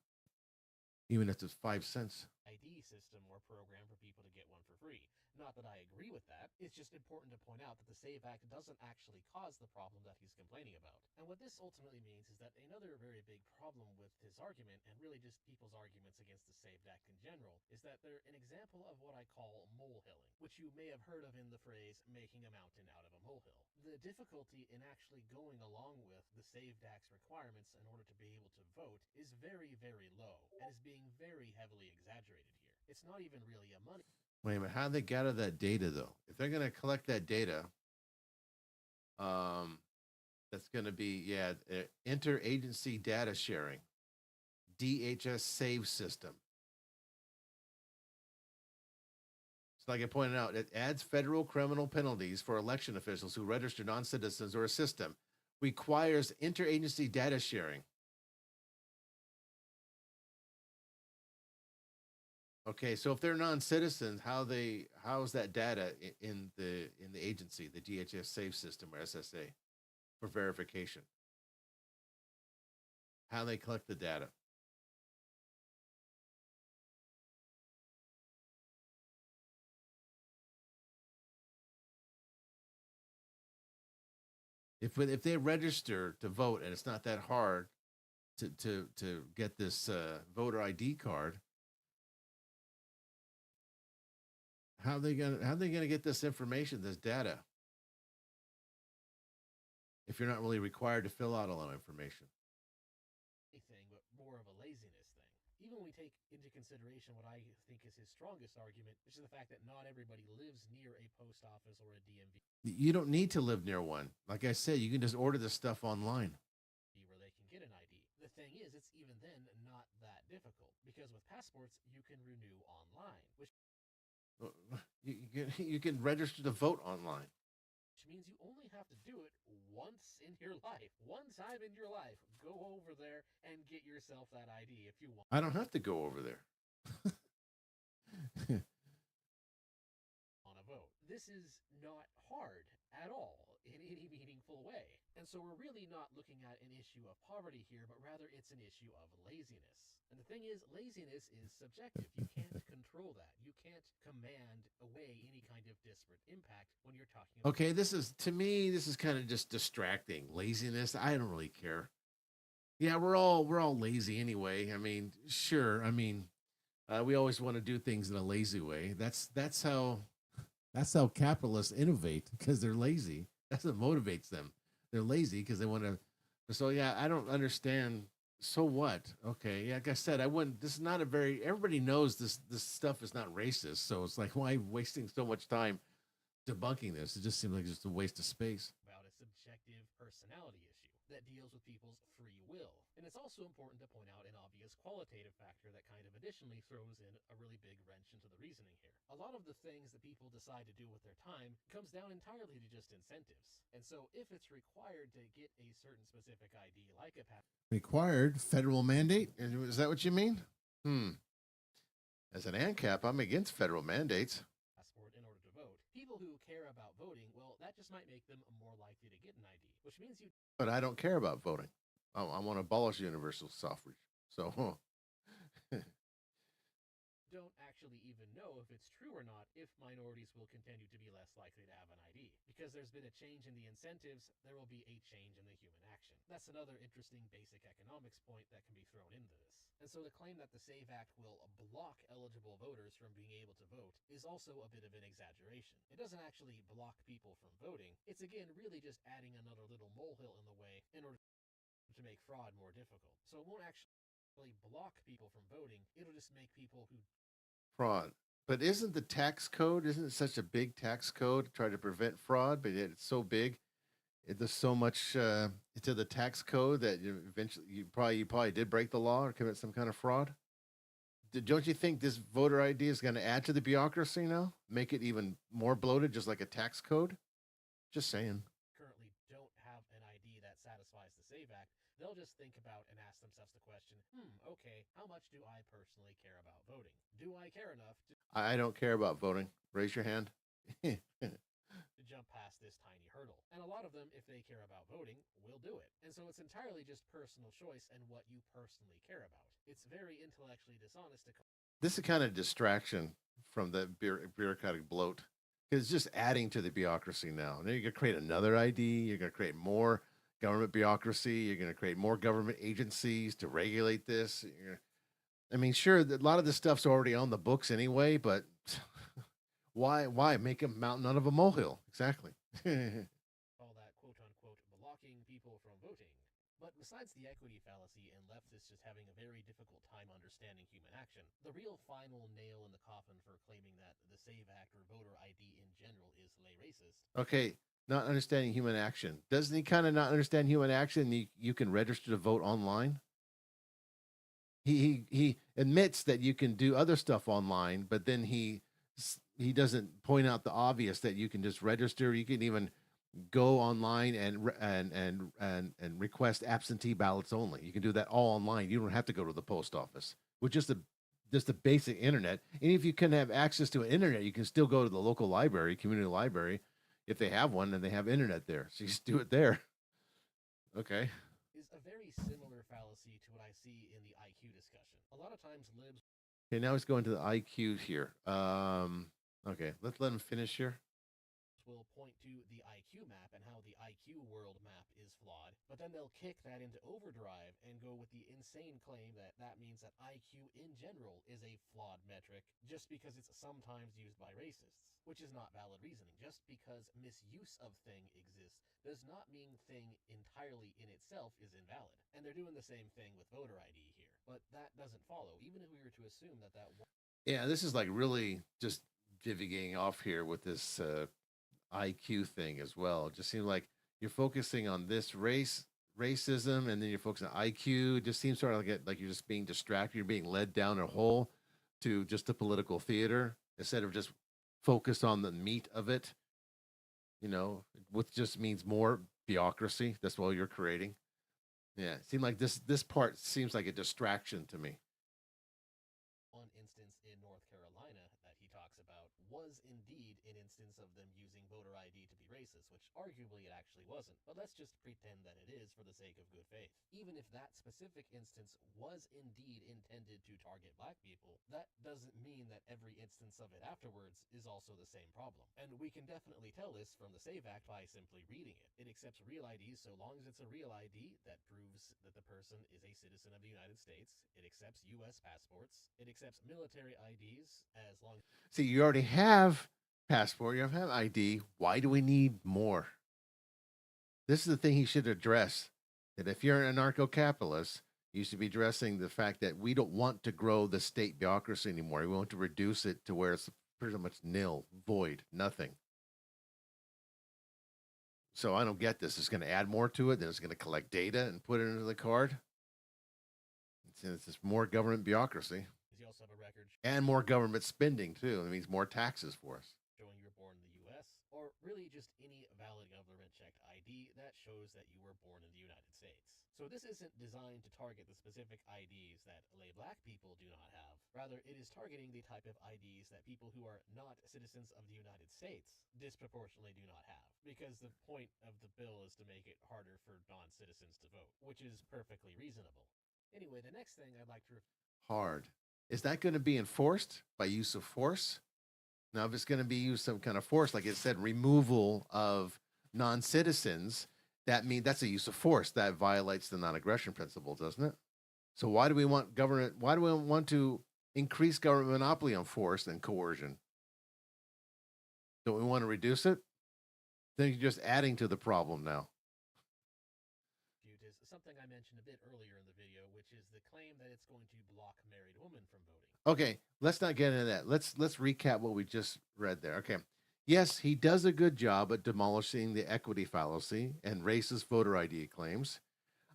even if it's 5 cents. ID system or program for people to get one for free. Not that I agree with that. It's just important to point out that the SAVE Act doesn't actually cause the problem that he's complaining about. And what this ultimately means is that another very big problem with his argument, and really just people's arguments against the SAVE Act in general, is that they're an example of what I call molehilling, which you may have heard of in the phrase making a mountain out of a molehill. The difficulty in actually going along with the SAVE Act's requirements in order to be able to vote is very, very low, and is being very heavily exaggerated here. It's not even really a money. Wait a minute, how do they gather that data though? If they're going to collect that data, that's going to be interagency data sharing, DHS SAVE system. So like I pointed out, it adds federal criminal penalties for election officials who register non-citizens or assist them, requires interagency data sharing. Okay, so if they're non-citizens, how is that data in the agency, the DHS SAVE system or SSA, for verification? How they collect the data? If they register to vote and it's not that hard to get this voter ID card. How are they gonna get this information, this data, if you're not really required to fill out a lot of information? Thing, but more of a laziness thing. Even when we take into consideration what I think is his strongest argument, which is the fact that not everybody lives near a post office or a DMV You don't need to live near one. Like I said, you can just order this stuff online. where they can get an ID. The thing is, it's even then not that difficult because with passports, you can renew online, which You can register to vote online. means you only have to do it once in your life. One time in your life, go over there and get yourself that ID if you want. I don't have to go over there. On a vote. This is not hard at all in any meaningful way. And so we're really not looking at an issue of poverty here, but rather it's an issue of laziness. And the thing is, laziness is subjective. You can't control that. You can't command away any kind of disparate impact when you're talking about. Okay, to me, this is kind of just distracting. Laziness, I don't really care. Yeah, we're all lazy anyway. I mean, sure. I mean, we always want to do things in a lazy way. That's how capitalists innovate, because they're lazy. That's what motivates them. They're lazy because they want to. So yeah, I don't understand. So what? Okay, yeah, like I said, I wouldn't. This is not a very. Everybody knows this stuff is not racist. So it's like, why wasting so much time debunking this? It just seems like just a waste of space. About a subjective personality issue that deals with people's free will. And it's also important to point out an obvious qualitative factor that kind of additionally throws in a really big wrench into the reasoning here. A lot of the things that people decide to do with their time comes down entirely to just incentives. And so if it's required to get a certain specific ID, like a Required federal mandate? Is that what you mean? As an ANCAP, I'm against federal mandates. passport in order to vote. People who care about voting, well, that just might make them more likely to get an ID, which means you But I don't care about voting. I want to abolish universal suffrage. So, don't actually even know if it's true or not if minorities will continue to be less likely to have an ID. Because there's been a change in the incentives, there will be a change in the human action. That's another interesting basic economics point that can be thrown into this. And so the claim that the SAVE Act will block eligible voters from being able to vote is also a bit of an exaggeration. It doesn't actually block people from voting. It's again really just adding another little molehill in the way in order to make fraud more difficult. So it won't actually block people from voting. It'll just make people who fraud. But isn't the tax code, isn't it such a big tax code to try to prevent fraud? But yet it's so big. There's so much to the tax code that eventually you probably did break the law or commit some kind of fraud. Don't you think this voter ID is going to add to the bureaucracy now? Make it even more bloated, just like a tax code? Just saying. currently don't have an ID that satisfies the SAVE Act, they'll just think about and ask themselves the question, okay, how much do I personally care about voting? Do I care enough to I don't care about voting. Raise your hand. jump past this tiny hurdle? And a lot of them, if they care about voting, will do it. And so it's entirely just personal choice and what you personally care about. It's very intellectually dishonest to This is kind of distraction from the bureaucratic bloat. It's just adding to the bureaucracy now. Now you're going to create another ID. You're going to create more government bureaucracy. You're going to create more government agencies to regulate this. I mean, sure, a lot of this stuff's already on the books anyway, but why make a mountain out of a molehill? Exactly. call that quote-unquote blocking people from voting. But besides the equity fallacy and leftists just having a very difficult time understanding human action, the real final nail in the coffin for claiming that the SAVE Act or voter ID in general is lay racist. Okay, not understanding human action. Doesn't he kind of not understand human action? You can register to vote online. He admits that you can do other stuff online, but then he doesn't point out the obvious that you can just register. You can even go online and request absentee ballots only. You can do that all online. You don't have to go to the post office with just the basic internet. And if you can have access to an internet, you can still go to the local library, community library, if they have one and they have internet there. So you just do it there. Okay. Is a very similar fallacy to what I see in the IQ discussion. A lot of times libs Okay, now he's going to the IQ here. Okay, let's let him finish here. will point to the IQ map and how the IQ world map is flawed, but then they'll kick that into overdrive and go with the insane claim that that means that IQ in general is a flawed metric just because it's sometimes used by racists, which is not valid reasoning. Just because misuse of thing exists does not mean thing entirely in itself is invalid. And they're doing the same thing with voter ID here, but that doesn't follow. Even if we were to assume that Yeah, this is like really just divvying off here with this IQ thing as well. It just seems like you're focusing on this racism, and then you're focusing on IQ. It just seems sort of like you're just being distracted. You're being led down a hole to just the political theater instead of just focus on the meat of it. Which just means more bureaucracy. That's what you're creating. Yeah, it seemed like this part seems like a distraction to me. one instance in North Carolina that he talks about was indeed an instance of them using voter ID to be racist, which arguably it actually wasn't. But let's just pretend that it is for the sake of good faith. Even if that specific instance was indeed intended to target black people, that doesn't mean that every instance of it afterwards is also the same problem. And we can definitely tell this from the SAVE Act by simply reading it. It accepts real IDs so long as it's a real ID that proves that the person is a citizen of the United States. It accepts U.S. passports. It accepts military IDs as long as... See, you already have passport, you have ID. Why do we need more? This is the thing he should address. That if you're an anarcho-capitalist, you should be addressing the fact that we don't want to grow the state bureaucracy anymore. We want to reduce it to where it's pretty much nil, void, nothing. So I don't get this. It's going to add more to it. Then it's going to collect data and put it into the card. It's just more government bureaucracy. You also have a record and more government spending too. It means more taxes for us. showing you were born in the U.S., or really just any valid government-checked ID that shows that you were born in the United States. So this isn't designed to target the specific IDs that lay black people do not have. Rather, it is targeting the type of IDs that people who are not citizens of the United States disproportionately do not have. Because the point of the bill is to make it harder for non-citizens to vote, which is perfectly reasonable. Anyway, the next thing I'd like to... Hard. Is that going to be enforced by use of force? Now, if it's going to be used some kind of force, like it said, removal of non-citizens, that means that's a use of force. That violates the non-aggression principle, doesn't it? So why do we want government? Why do we want to increase government monopoly on force and coercion? Don't we want to reduce it? Then you're just adding to the problem now. Is something I mentioned a bit earlier in the video, which is the claim that it's going to block married women from voting. Okay, let's not get into that. Let's recap what we just read there. Okay. Yes, he does a good job at demolishing the equity fallacy and racist voter ID claims.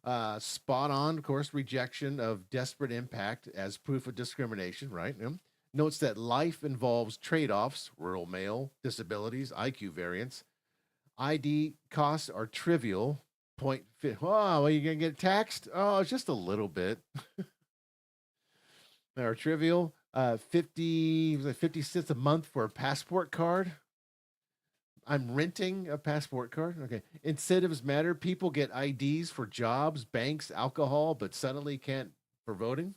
Spot on, of course, rejection of desperate impact as proof of discrimination, right? Notes that life involves trade-offs, rural male, disabilities, IQ variance. ID costs are trivial. Oh, well, you're going to get taxed? Oh, it's just a little bit. Are trivial. 50 cents a month for a passport card. I'm renting a passport card. Okay. Incentives matter. People get IDs for jobs, banks, alcohol, but suddenly can't for voting.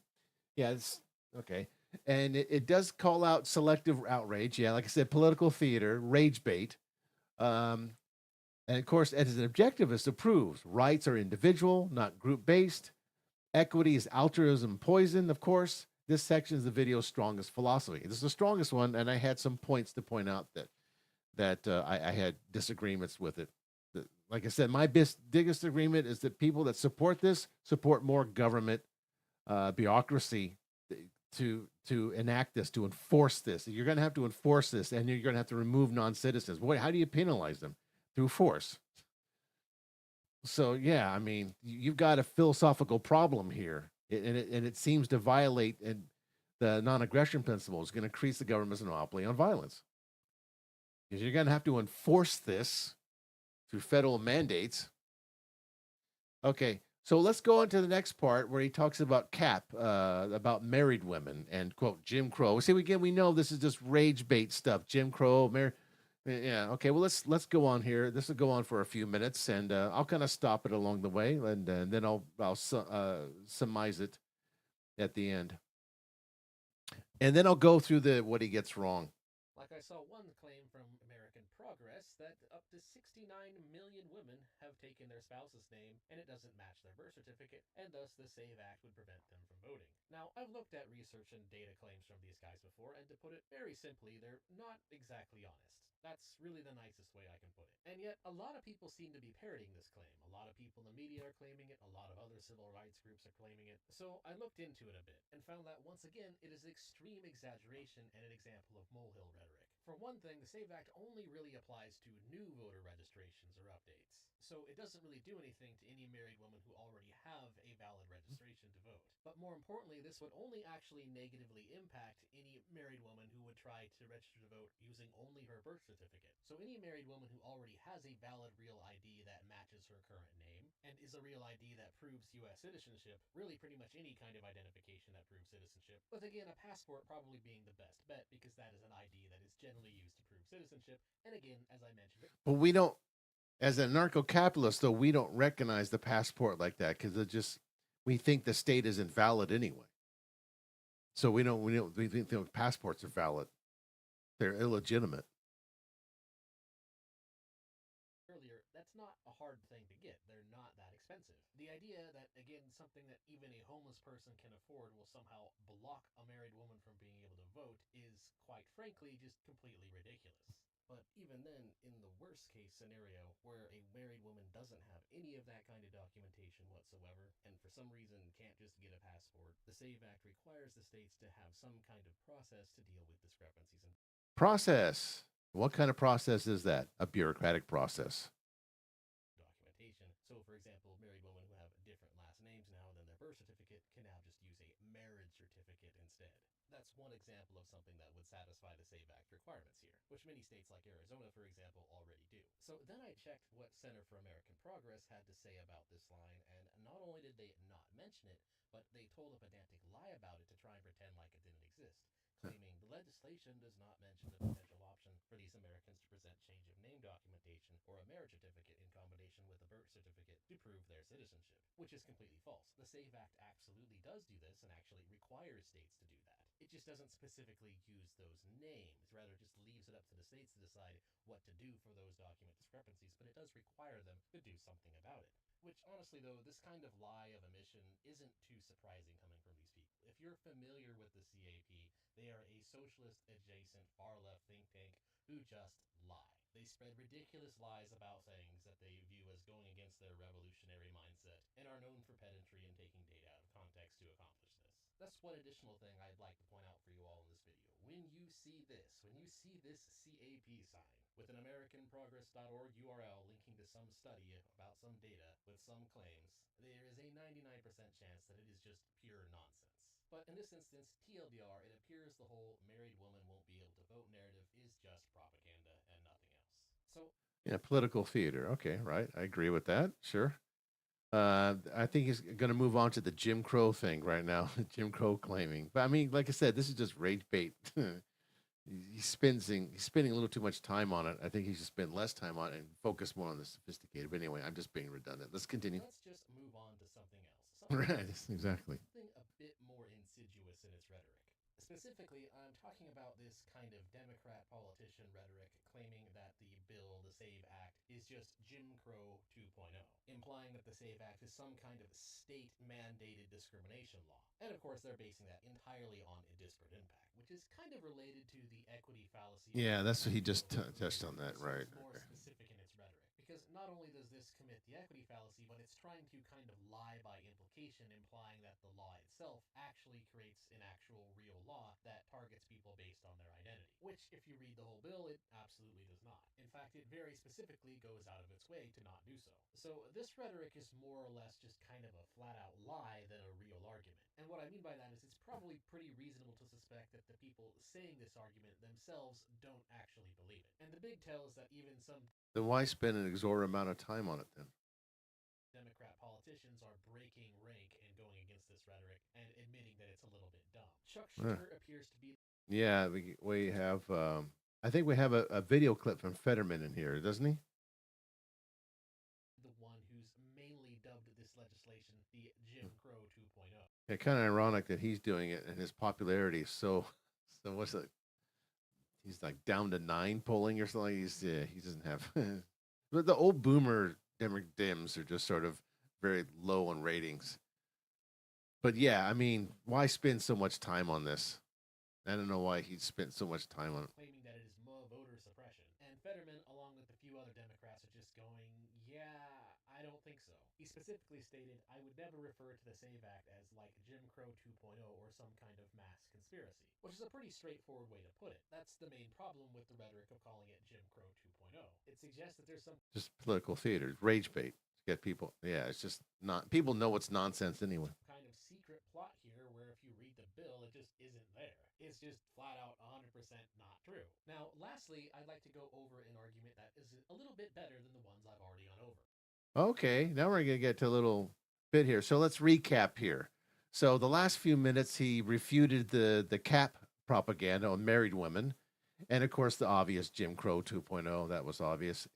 Yeah, it's okay. And it does call out selective outrage. Yeah, like I said, political theater, rage bait. And of course, as an objectivist, proves rights are individual, not group-based. Equity is altruism poison, of course. This section is the video's strongest philosophy. This is the strongest one, and I had some points to point out that I had disagreements with it. Like I said, my biggest agreement is that people that support this support more government bureaucracy to enact this, to enforce this. You're going to have to enforce this, and you're going to have to remove non-citizens. How do you penalize them? Through force. So, yeah, I mean, you've got a philosophical problem here, and it seems to violate the non-aggression principle. It's going to increase the government's monopoly on violence. Because you're going to have to enforce this through federal mandates. Okay, so let's go on to the next part where he talks about about married women and, quote, Jim Crow. See, again, we know this is just rage bait stuff. Jim Crow, yeah, okay, well, let's go on here. This will go on for a few minutes, and I'll kind of stop it along the way, and then I'll surmise it at the end. And then I'll go through what he gets wrong. Like I saw one claim from American Pride progress that up to 69 million women have taken their spouse's name and it doesn't match their birth certificate, and thus the SAVE Act would prevent them from voting. Now, I've looked at research and data claims from these guys before, and to put it very simply, they're not exactly honest. That's really the nicest way I can put it. And yet, a lot of people seem to be parroting this claim. A lot of people in the media are claiming it, a lot of other civil rights groups are claiming it. So I looked into it a bit and found that once again, it is extreme exaggeration and an example of molehill rhetoric. For one thing, the SAVE Act only really applies to new voter registrations or updates. So it doesn't really do anything to any married women who already have a valid registration to vote. But more importantly, this would only actually negatively impact any married woman who would try to register to vote using only her birth certificate. So any married woman who already has a valid real ID that matches her current name and is a real ID that proves US citizenship, really pretty much any kind of identification that proves citizenship, with again a passport probably being the best bet because that is an ID that is generally used to prove citizenship. And again, as I mentioned, But we don't, as a narco-capitalist, though, we don't recognize the passport like that because we think the state is invalid anyway. So we think the passports are valid. They're illegitimate. earlier, that's not a hard thing to get. They're not that expensive. The idea that, again, something that even a homeless person can afford will somehow block a married woman from being able to vote is, quite frankly, just completely ridiculous. But even then, in the worst case scenario, where a married woman doesn't have any of that kind of documentation whatsoever, and for some reason can't just get a passport, the SAVE Act requires the states to have some kind of process to deal with discrepancies in Process. What kind of process is that? A bureaucratic process. documentation. So, for example, married women who have different last names now than their birth certificate can now just use a marriage certificate instead. That's one example of something that would satisfy the SAVE Act requirements here, which many states like Arizona, for example, already do. So then I checked what Center for American Progress had to say about this line, and not only did they not mention it, but they told a pedantic lie about it to try and pretend like it didn't exist, claiming the legislation does not mention the potential option for these Americans to present change of name documentation or a marriage certificate in combination with a birth certificate to prove their citizenship, which is completely false. The SAVE Act absolutely does do this and actually requires states to do that. It just doesn't specifically use those names, rather just leaves it up to the states to decide what to do for those document discrepancies, but it does require them to do something about it. Which, honestly, though, this kind of lie of omission isn't too surprising coming from these people. If you're familiar with the CAP, they are a socialist adjacent far left think tank who just lie. They spread ridiculous lies about things that they view as going against their revolutionary mindset and are known for pedantry and taking data out of context to accomplish this. That's one additional thing I'd like to point out for you all in this video. When you see this CAP sign with an AmericanProgress.org URL linking to some study about some data with some claims, there is a 99% chance that it is just pure nonsense. But in this instance, TLDR, it appears the whole married woman won't be able to vote narrative is just propaganda and nothing else. So, Yeah, political theater. Okay, right. I agree with that. Sure. I think he's going to move on to the Jim Crow thing right now. Jim Crow claiming, but I mean, like I said, this is just rage bait. He's spending a little too much time on it. I think he should spend less time on it and focus more on the sophisticated. But anyway, I'm just being redundant. Let's continue. let's just move on to something else. Right, exactly. Something a bit more insidious in its rhetoric. Specifically, I'm talking about this kind of Democrat politician rhetoric claiming that the bill, the SAVE Act, is just Jim Crow 2.0, implying that the SAVE Act is some kind of state-mandated discrimination law. And of course, they're basing that entirely on a disparate impact, which is kind of related to the equity fallacy. Yeah, that's what he just touched on that, right? It's more specific in its rhetoric, because not only does this commit the equity fallacy, but it's trying to kind of lie by implication, implying that the law itself actually creates an actual real law that targets people based on their identity, which, if you read the whole bill, it absolutely does not. In fact, it very specifically goes out of its way to not do so. So this rhetoric is more or less just kind of a flat-out lie than a real argument. And what I mean by that is it's probably pretty reasonable to suspect that the people saying this argument themselves don't actually believe it. And the big tell is that even some Then why spend an exorbitant amount of time on it then? Democrat politicians are breaking rank and going against this rhetoric and admitting that it's a little bit dumb. Chuck Schumer appears to be Yeah, we have. I think we have a video clip from Fetterman in here, doesn't he? the one who's mainly dubbed this legislation the Jim Crow 2.0. Yeah, kind of ironic that he's doing it and his popularity is so. So what's it? he's like down to 9 polling or something. He doesn't have. But the old boomer Dems are just sort of very low on ratings. But yeah, I mean, why spend so much time on this? I don't know why he spent so much time on it. claiming that it is more voter suppression. And Fetterman, along with a few other Democrats, are just going, yeah, I don't think so. He specifically stated, I would never refer to the SAVE Act as like Jim Crow 2.0 or some kind of mass conspiracy, which is a pretty straightforward way to put it. That's the main problem with the rhetoric of calling it Jim Crow 2.0. It suggests that there's some Just political theater, rage bait. Get people. Yeah, it's just not. People know it's nonsense anyway. kind of secret plot here where if you read the bill, it just isn't there. It's just flat out 100% not true. Now, lastly, I'd like to go over an argument that is a little bit better than the ones I've already gone over. Okay, now we're gonna get to a little bit here. So let's recap here. So the last few minutes, he refuted the cap propaganda on married women, and of course the obvious Jim Crow 2.0. That was obvious.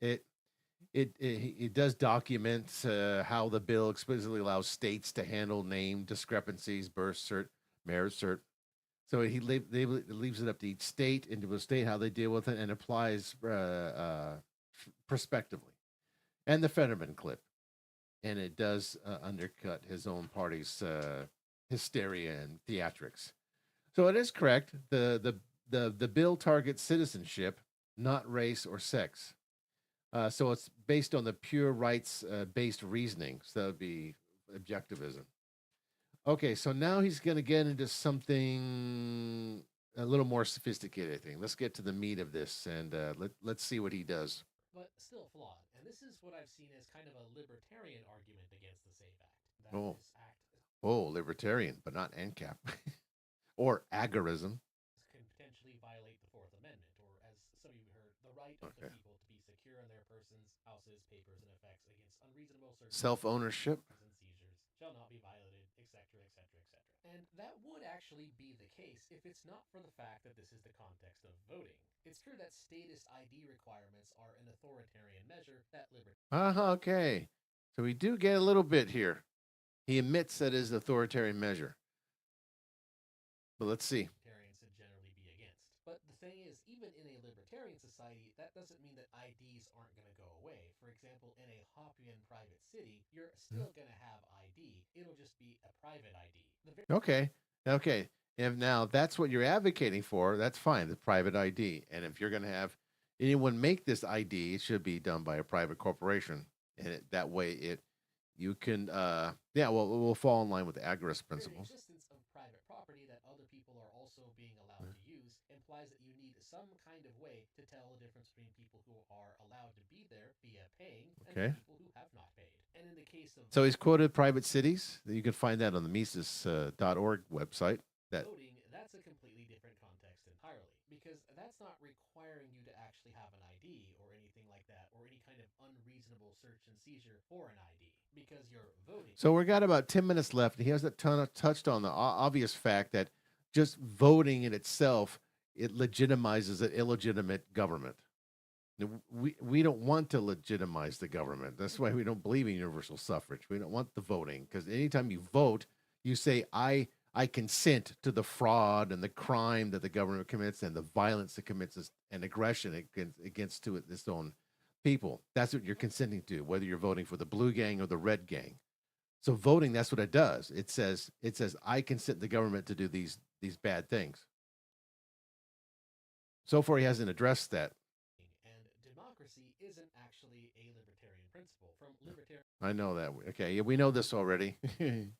It does document how the bill explicitly allows states to handle name discrepancies, birth cert, marriage cert. So leaves it up to each state, individual state, how they deal with it, and applies prospectively. And the Fetterman clip, and it does undercut his own party's hysteria and theatrics. So it is correct. The bill targets citizenship, not race or sex. So it's based on the pure rights based reasoning. So that would be objectivism. Okay, so now he's going to get into something a little more sophisticated, I think. Let's get to the meat of this, and let's see what he does. But still flawed. And this is what I've seen as kind of a libertarian argument against the SAVE Act. That Oh. this act Oh, libertarian, but not ANCAP. Or agorism. can potentially violate the Fourth Amendment, or as some of you heard, the right of Okay. the people to be secure in their persons, houses, papers, and effects against unreasonable searches, Self-ownership. and seizures shall not be violated, etc., etc., etc. And that would actually be the case if it's not for the fact that this is the context of voting. It's true that statist ID requirements are an authoritarian measure that Okay. So we do get a little bit here. He admits that is authoritarian measure. But let's see. libertarians should generally be against. But the thing is, even in a libertarian society, that doesn't mean that IDs aren't going to go away. For example, in a Hoppian private city, you're still going to have ID. It'll just be a private ID. Okay. Okay. If now that's what you're advocating for, that's fine, the private ID. And if you're going to have anyone make this ID, it should be done by a private corporation. And that way you can, we'll fall in line with the agorist The principles. existence of private property that other people are also being allowed to use implies that you need some kind of way to tell the difference between people who are allowed to be there via paying Okay. and people who have not paid. And in the case of So he's quoted private cities. You can find that on the Mises.org website. That voting, that's a completely different context entirely, because that's not requiring you to actually have an ID or anything like that, or any kind of unreasonable search and seizure for an ID, because you're voting. So we got about 10 minutes left. He hasn't touched on the obvious fact that just voting in itself, it legitimizes an illegitimate government. We don't want to legitimize the government. That's why we don't believe in universal suffrage. We don't want the voting, because anytime you vote, you say, I consent to the fraud and the crime that the government commits and the violence it commits and aggression against its own people. That's what you're consenting to, whether you're voting for the blue gang or the red gang. So voting, that's what it does. It says I consent the government to do these bad things. So far, he hasn't addressed that. And democracy isn't actually a libertarian principle. From libertarian I know that. Okay, yeah, we know this already.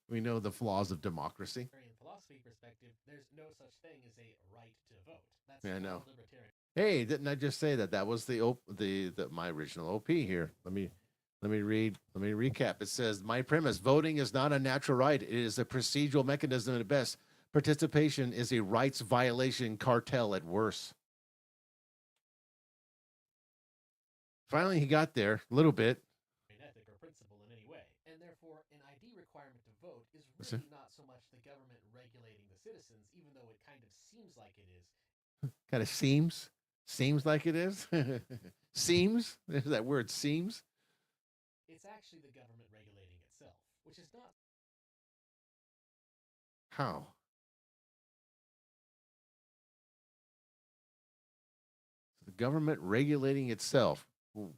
We know the flaws of democracy. philosophy perspective, there's no such thing as a right to vote. That's Yeah, I know. libertarian. Hey, didn't I just say that? That was my original OP here. Let me recap. It says, my premise: voting is not a natural right. It is a procedural mechanism at best. Participation is a rights violation cartel at worst. Finally, he got there a little bit. Ethic or principle in any way. And therefore, an ID requirement to vote is What's it? really not so much the government regulating the citizens, even though it kind of seems like it is. Kind of seems like it is. Seems. There's that word, seems. It's actually the government regulating itself, which is not How? government regulating itself. Something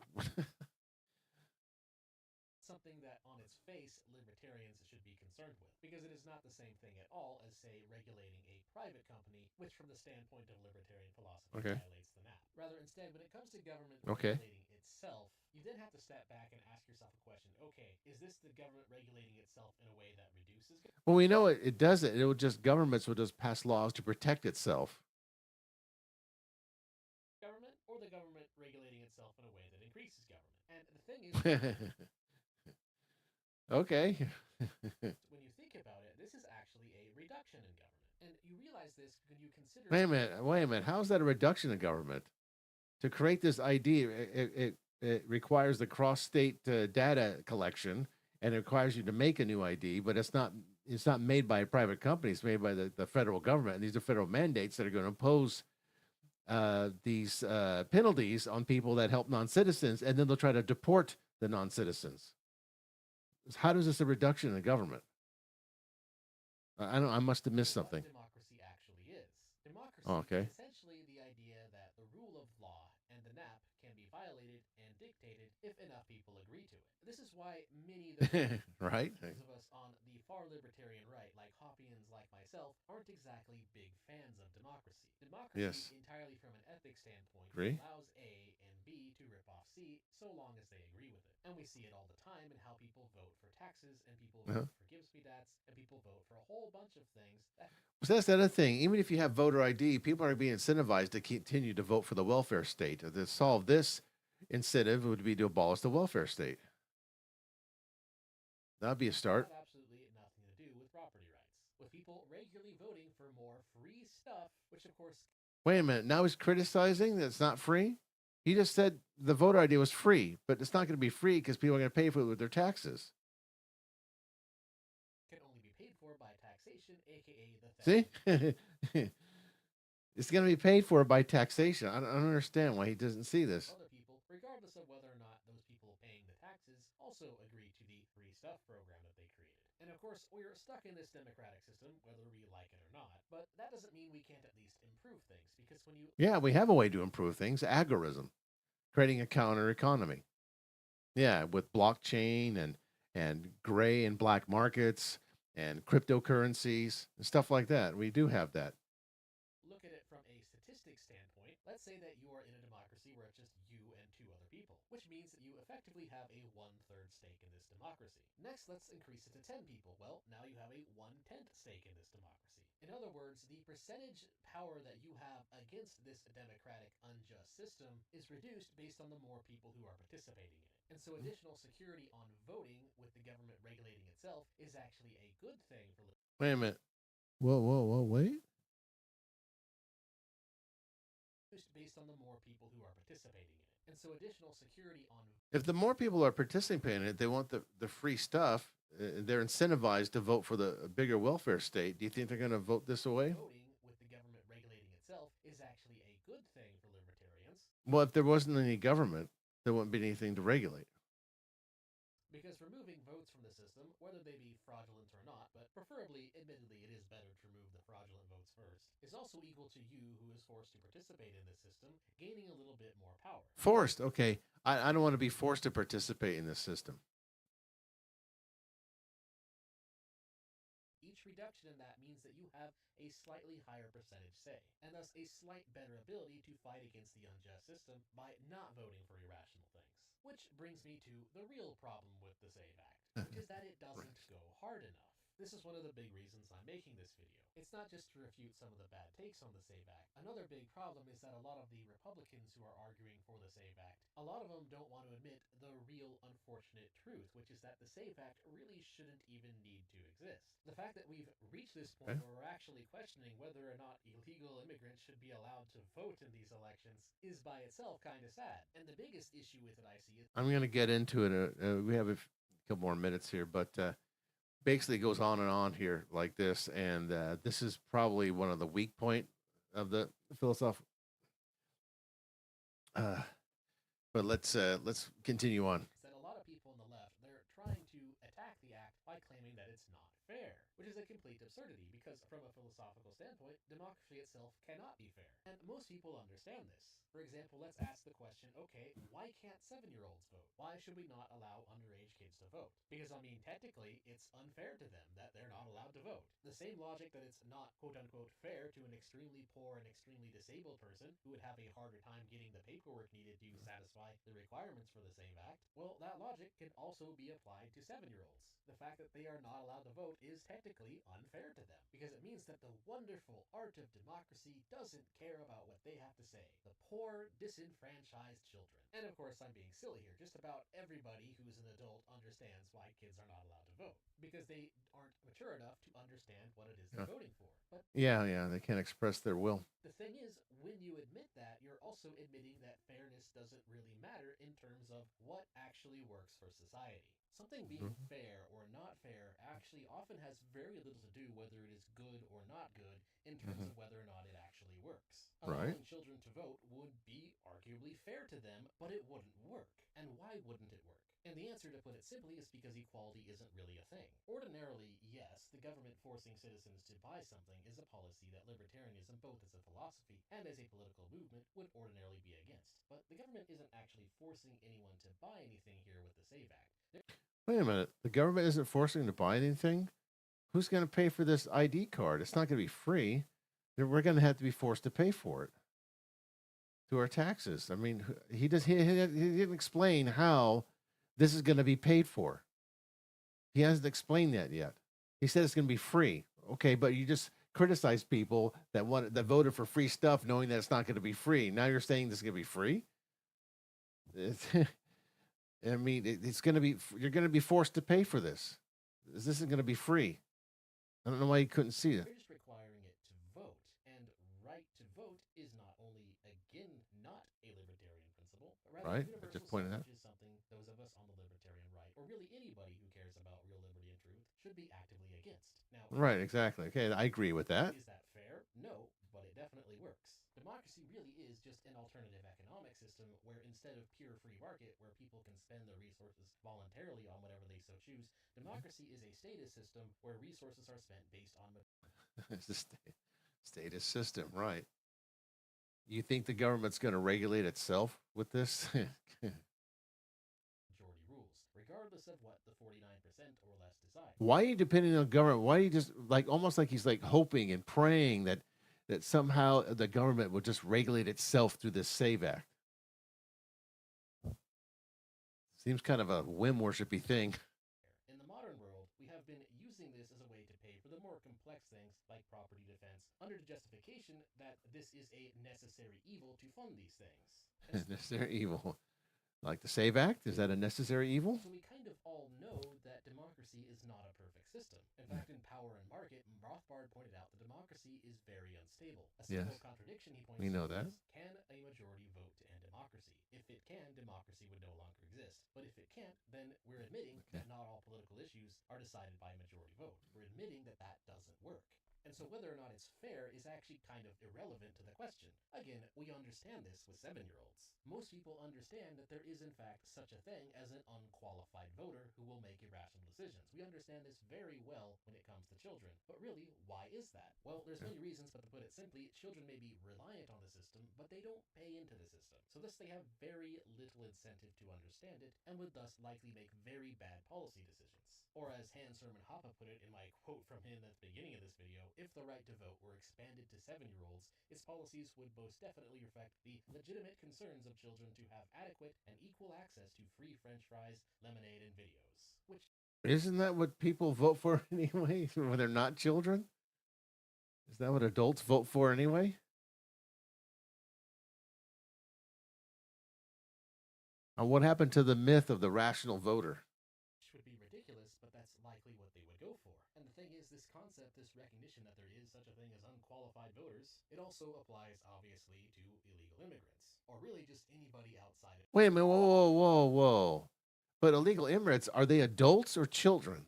that on its face libertarians should be concerned with, because it is not the same thing at all as, say, regulating a private company, which from the standpoint of libertarian philosophy Okay. violates the NAP. Rather, instead, when it comes to government Okay. regulating itself, you then have to step back and ask yourself a question. Okay, is this the government regulating itself in a way that reduces Well, we know it doesn't. It will just, governments will just pass laws to protect itself. government, or the government regulating itself in a way that increases government? And the thing is, Okay. when you think about it, this is actually a reduction in government. And you realize this when you consider. Wait a minute. How is that a reduction in government? To create this ID, it requires the cross-state data collection, and it requires you to make a new ID, but it's not made by a private company. It's made by the federal government, and these are federal mandates that are going to impose these penalties on people that help non-citizens, and then they'll try to deport the non-citizens. How does this a reduction in the government? I must have missed something. Democracy actually is. Democracy okay. is essentially the idea that the rule of law and the NAP can be violated and dictated if enough people agree to it. This is why many of right. of us on the far libertarian right, like Hoppians like myself, aren't exactly big fans of democracy. Democracy, entirely from an ethics standpoint, allows A and B to rip off C so long as they agree with it. And we see it all the time in how people vote for taxes, and people vote for gives me dats, and people vote for a whole bunch of things. So that's the other thing. Even if you have voter ID, people are being incentivized to continue to vote for the welfare state. To solve this incentive would be to abolish the welfare state. That'd be a start. Absolutely nothing to do with property rights. With people regularly voting for more free stuff, which of course. Wait a minute. Now he's criticizing that it's not free? He just said the voter ID was free, but it's not going to be free because people are going to pay for it with their taxes. Can only be paid for by taxation, aka the theft. See? It's going to be paid for by taxation. I don't understand why he doesn't see this. Other people, regardless of whether or not those people paying the taxes also agree to the free stuff program that they created. And of course, we're stuck in this democratic system, whether we like it or not. But that doesn't mean we can't at least improve things, because when you... Yeah, we have a way to improve things. Agorism. Creating a counter economy. Yeah, with blockchain and gray and black markets and cryptocurrencies and stuff like that. We do have that. Look at it from a statistics standpoint. Let's say that you are in a democracy where it's just you and two other people, which means that you effectively have a 1/3 stake in this democracy. Next, let's increase it to 10 people. Well, now you have a 1/10 stake in this democracy. In other words, the percentage power that you have against this democratic unjust system is reduced based on the more people who are participating in it. And so additional security on voting with the government regulating itself is actually a good thing for... Wait a minute. Whoa, wait. Based on the more people who are participating in it. And so additional security on... If the more people are participating in it, they want the free stuff, they're incentivized to vote for the bigger welfare state. Do you think they're going to vote this away? Voting with the government regulating itself is actually a good thing for libertarians. Well, if there wasn't any government, there wouldn't be anything to regulate. Because removing votes from the system, whether they be fraudulent or not, but preferably, admittedly, it is better to remove the fraudulent votes first, is also equal to you, who is forced to participate in this system, gaining a little bit more power. Forced? Okay. I don't want to be forced to participate in this system. Each reduction in that means that you have a slightly higher percentage say, and thus a slight better ability to fight against the unjust system by not voting for irrational things. Which brings me to the real problem with the SAVE Act, which is that it doesn't go hard enough. This is one of the big reasons I'm making this video. It's not just to refute some of the bad takes on the SAVE Act. Another big problem is that a lot of the Republicans who are arguing for the SAVE Act, a lot of them don't want to admit the real unfortunate truth, which is that the SAVE Act really shouldn't even need to exist. The fact that we've reached this point where we're actually questioning whether or not illegal immigrants should be allowed to vote in these elections is by itself kind of sad. And the biggest issue with it I see is... I'm going to get into it. We have a couple more minutes here, but basically it goes on and on here like this, and this is probably one of the weak point of the philosophical. But let's continue on. That a lot of people on the left, they're trying to attack the act by claiming that it's not fair. which is a complete absurdity because, from a philosophical standpoint, democracy itself cannot be fair. And most people understand this. For example, let's ask the question, okay, why can't 7-year-olds vote? Why should we not allow underage kids to vote? Because, I mean, technically, it's unfair to them that they're not allowed to vote. The same logic that it's not quote-unquote fair to an extremely poor and extremely disabled person who would have a harder time getting the paperwork needed to satisfy the requirements for the SAVE Act, well, that logic can also be applied to 7-year-olds. The fact that they are not allowed to vote is technically unfair to them, because it means that the wonderful art of democracy doesn't care about what they have to say. The poor, disenfranchised children. And of course, I'm being silly here. Just about everybody who's an adult understands why kids are not allowed to vote, because they aren't mature enough to understand what it is they're voting for. But Yeah, they can't express their will. the thing is, when you admit that, you're also admitting that fairness doesn't really matter in terms of what actually works for society. Something being fair or not fair actually often has very little to do whether it is good or not good in terms of whether or not it actually works. Right. Allowing children to vote would be arguably fair to them, but it wouldn't work. And why wouldn't it work? And the answer, to put it simply, is because equality isn't really a thing. Ordinarily, yes, the government forcing citizens to buy something is a policy that libertarianism, both as a philosophy and as a political movement, would ordinarily be against. But the government isn't actually forcing anyone to buy anything here with the SAVE Act. Wait a minute. The government isn't forcing to buy anything? Who's going to pay for this ID card? It's not going to be free. We're going to have to be forced to pay for it through our taxes. I mean, he didn't explain how this is going to be paid for. He hasn't explained that yet. He said it's going to be free. Okay, but you just criticize people that voted for free stuff knowing that it's not going to be free. Now you're saying this is going to be free? I mean, it's going to be, you're going to be forced to pay for this. This isn't going to be free. I don't know why you couldn't see it. They're just requiring it to vote. And right to vote is not only, again, not a libertarian principle, but rather Right, I universal just pointed out. suffrage is something those of us on the libertarian right, or really anybody who cares about real liberty and truth, should be actively against. Now, Right, exactly. Okay, I agree with that. is that fair? No, but it definitely works. Democracy really is just an alternative economic system where instead of pure free market, where people can spend their resources voluntarily on whatever they so choose, democracy is a status system where resources are spent based on It's the status system, right? You think the government's going to regulate itself with this? majority rules, regardless of what the 49% or less decide. Why are you depending on government? Why are you just almost like he's like hoping and praying that somehow the government will just regulate itself through this SAVE Act? Seems kind of a whim worshipy thing. In the modern world, we have been using this as a way to pay for the more complex things like property defense under the justification that this is a necessary evil to fund these things. And Necessary evil. Like the SAVE Act? Is that a necessary evil? so we kind of all know that democracy is not a perfect system. In fact, in Power and Market, Rothbard pointed out that democracy is very unstable. A single Yes. contradiction he points We know to that. is, can a majority vote to end democracy? If it can, democracy would no longer exist. But if it can't, then we're admitting that not all political issues are decided by a majority vote. We're admitting that that doesn't work. And so whether or not it's fair is actually kind of irrelevant to the question. Again, we understand this with 7-year-olds. Most people understand that there is in fact such a thing as an unqualified voter who will make irrational decisions. We understand this very well when it comes to children. But really, why is that? Well, there's many reasons, but to put it simply, children may be reliant on the system, but they don't pay into the system. So thus they have very little incentive to understand it, and would thus likely make very bad policy decisions. Or as Hans Hermann Hoppe put it in my quote from him at the beginning of this video, if the right to vote were expanded to 7-year-olds, its policies would most definitely reflect the legitimate concerns of children to have adequate and equal access to free French fries, lemonade, and videos. Which Isn't that what people vote for anyway when they're not children? Is that what adults vote for anyway? What happened to the myth of the rational voter? would be ridiculous, but that's likely what they would go for. And the thing is, this concept, this recognition that there is such a thing as unqualified voters, it also applies obviously to illegal immigrants, or really just anybody outside of. Wait a minute, whoa. But illegal immigrants, are they adults or children?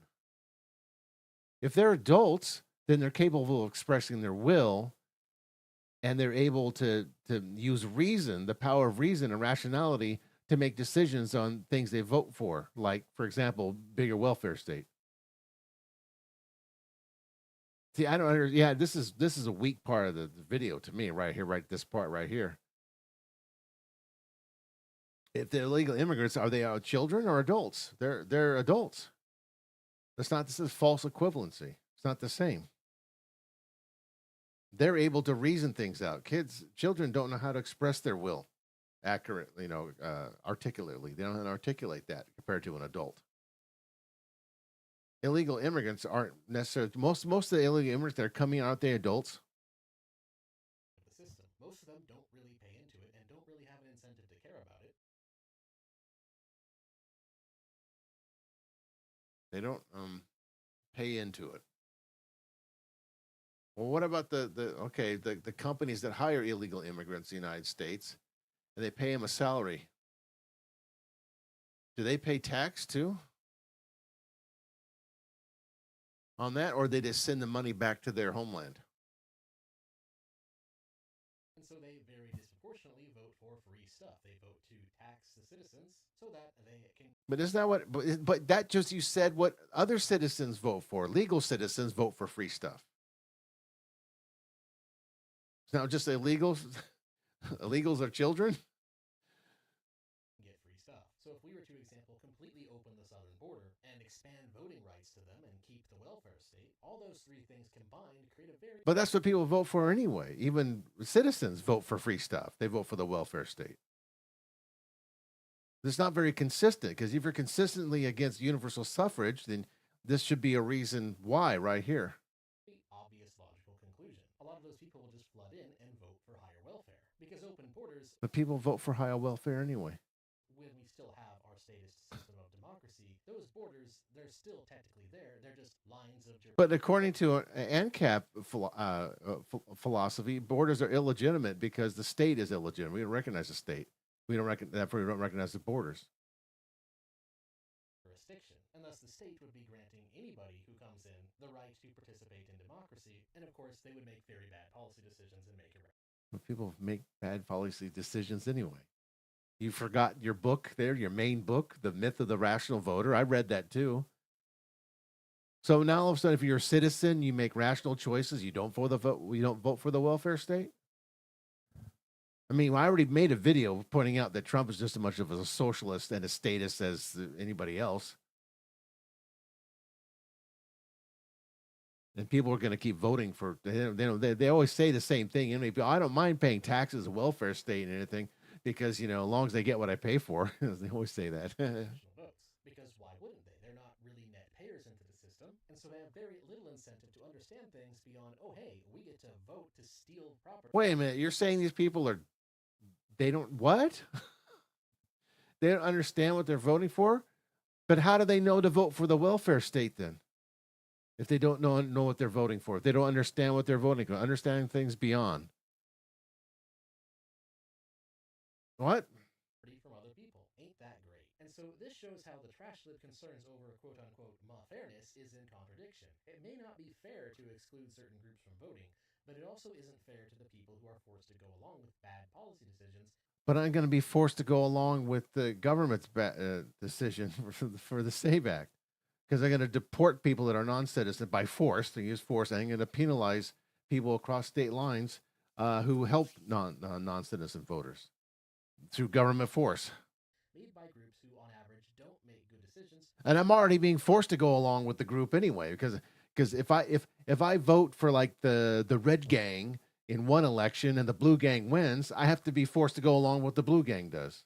If they're adults, then they're capable of expressing their will, and they're able to use reason, the power of reason and rationality, to make decisions on things they vote for, like, for example, bigger welfare state. See, I don't understand. Yeah, this is a weak part of the video to me right here, right this part right here. If they're illegal immigrants, are they children or adults? They're adults. That's not. This is false equivalency. It's not the same. They're able to reason things out. Children don't know how to express their will accurately, articulately. They don't know how to articulate that compared to an adult. Illegal immigrants aren't necessarily most of the illegal immigrants that are coming out, aren't they adults? The system. Most of them don't really pay into it and don't really have an incentive to care about it. They don't pay into it. Well, what about the companies that hire illegal immigrants in the United States and they pay them a salary? Do they pay tax too on that, or they just send the money back to their homeland? And so they very disproportionately vote for free stuff. They vote to tax the citizens so that they can. But isn't that what? But that just you said what other citizens vote for. Legal citizens vote for free stuff. Now, just illegals. Illegals are children. Get free stuff. So if we were to, example, completely open the southern border and expand voting rights to them and keep the welfare state, all those three things combined create a very. But that's what people vote for anyway. Even citizens vote for free stuff. They vote for the welfare state. It's not very consistent, because if you're consistently against universal suffrage, then this should be a reason why right here. Obvious logical conclusion. A lot of those people will just flood in and vote for higher welfare because open borders. But people vote for higher welfare anyway. When we still have our statist system of democracy, those borders, they're still technically there. They're just lines of. But according to ANCAP philosophy, borders are illegitimate because the state is illegitimate. We don't recognize the state. We don't recognize the borders. Jurisdiction, and thus the state would be granting anybody who comes in the right to participate in democracy, and of course they would make very bad policy decisions and make it. But people make bad policy decisions anyway. You forgot your book there, your main book, The Myth of the Rational Voter. I read that too. So now all of a sudden, if you're a citizen, you make rational choices. You don't vote for the welfare state. I mean, I already made a video pointing out that Trump is just as much of a socialist and a statist as anybody else. And people are going to keep voting for. They always say the same thing. I don't mind paying taxes, a welfare state, and anything, because as long as they get what I pay for. They always say that. Because why wouldn't they? They're not really net payers into the system, and so they have very little incentive to understand things beyond, oh hey, we get to vote to steal property. Wait a minute, you're saying these people are. They don't what? They don't understand what they're voting for? But how do they know to vote for the welfare state then? If they don't know what they're voting for, if they don't understand what they're voting for, understanding things beyond. What? From other people ain't that great. And so this shows how the trash lid concerns over quote unquote fairness is in contradiction. It may not be fair to exclude certain groups from voting, but it also isn't fair to the people who are forced to go along with bad policy decisions. But I'm going to be forced to go along with the government's decision for the SAVE Act, because they're going to deport people that are non-citizens by force. They use force, and I'm going to penalize people across state lines who help non-citizen voters through government force. Made by groups who, on average, don't make good decisions. And I'm already being forced to go along with the group anyway, because if I vote for like the red gang in one election and the blue gang wins, I have to be forced to go along with what the blue gang does,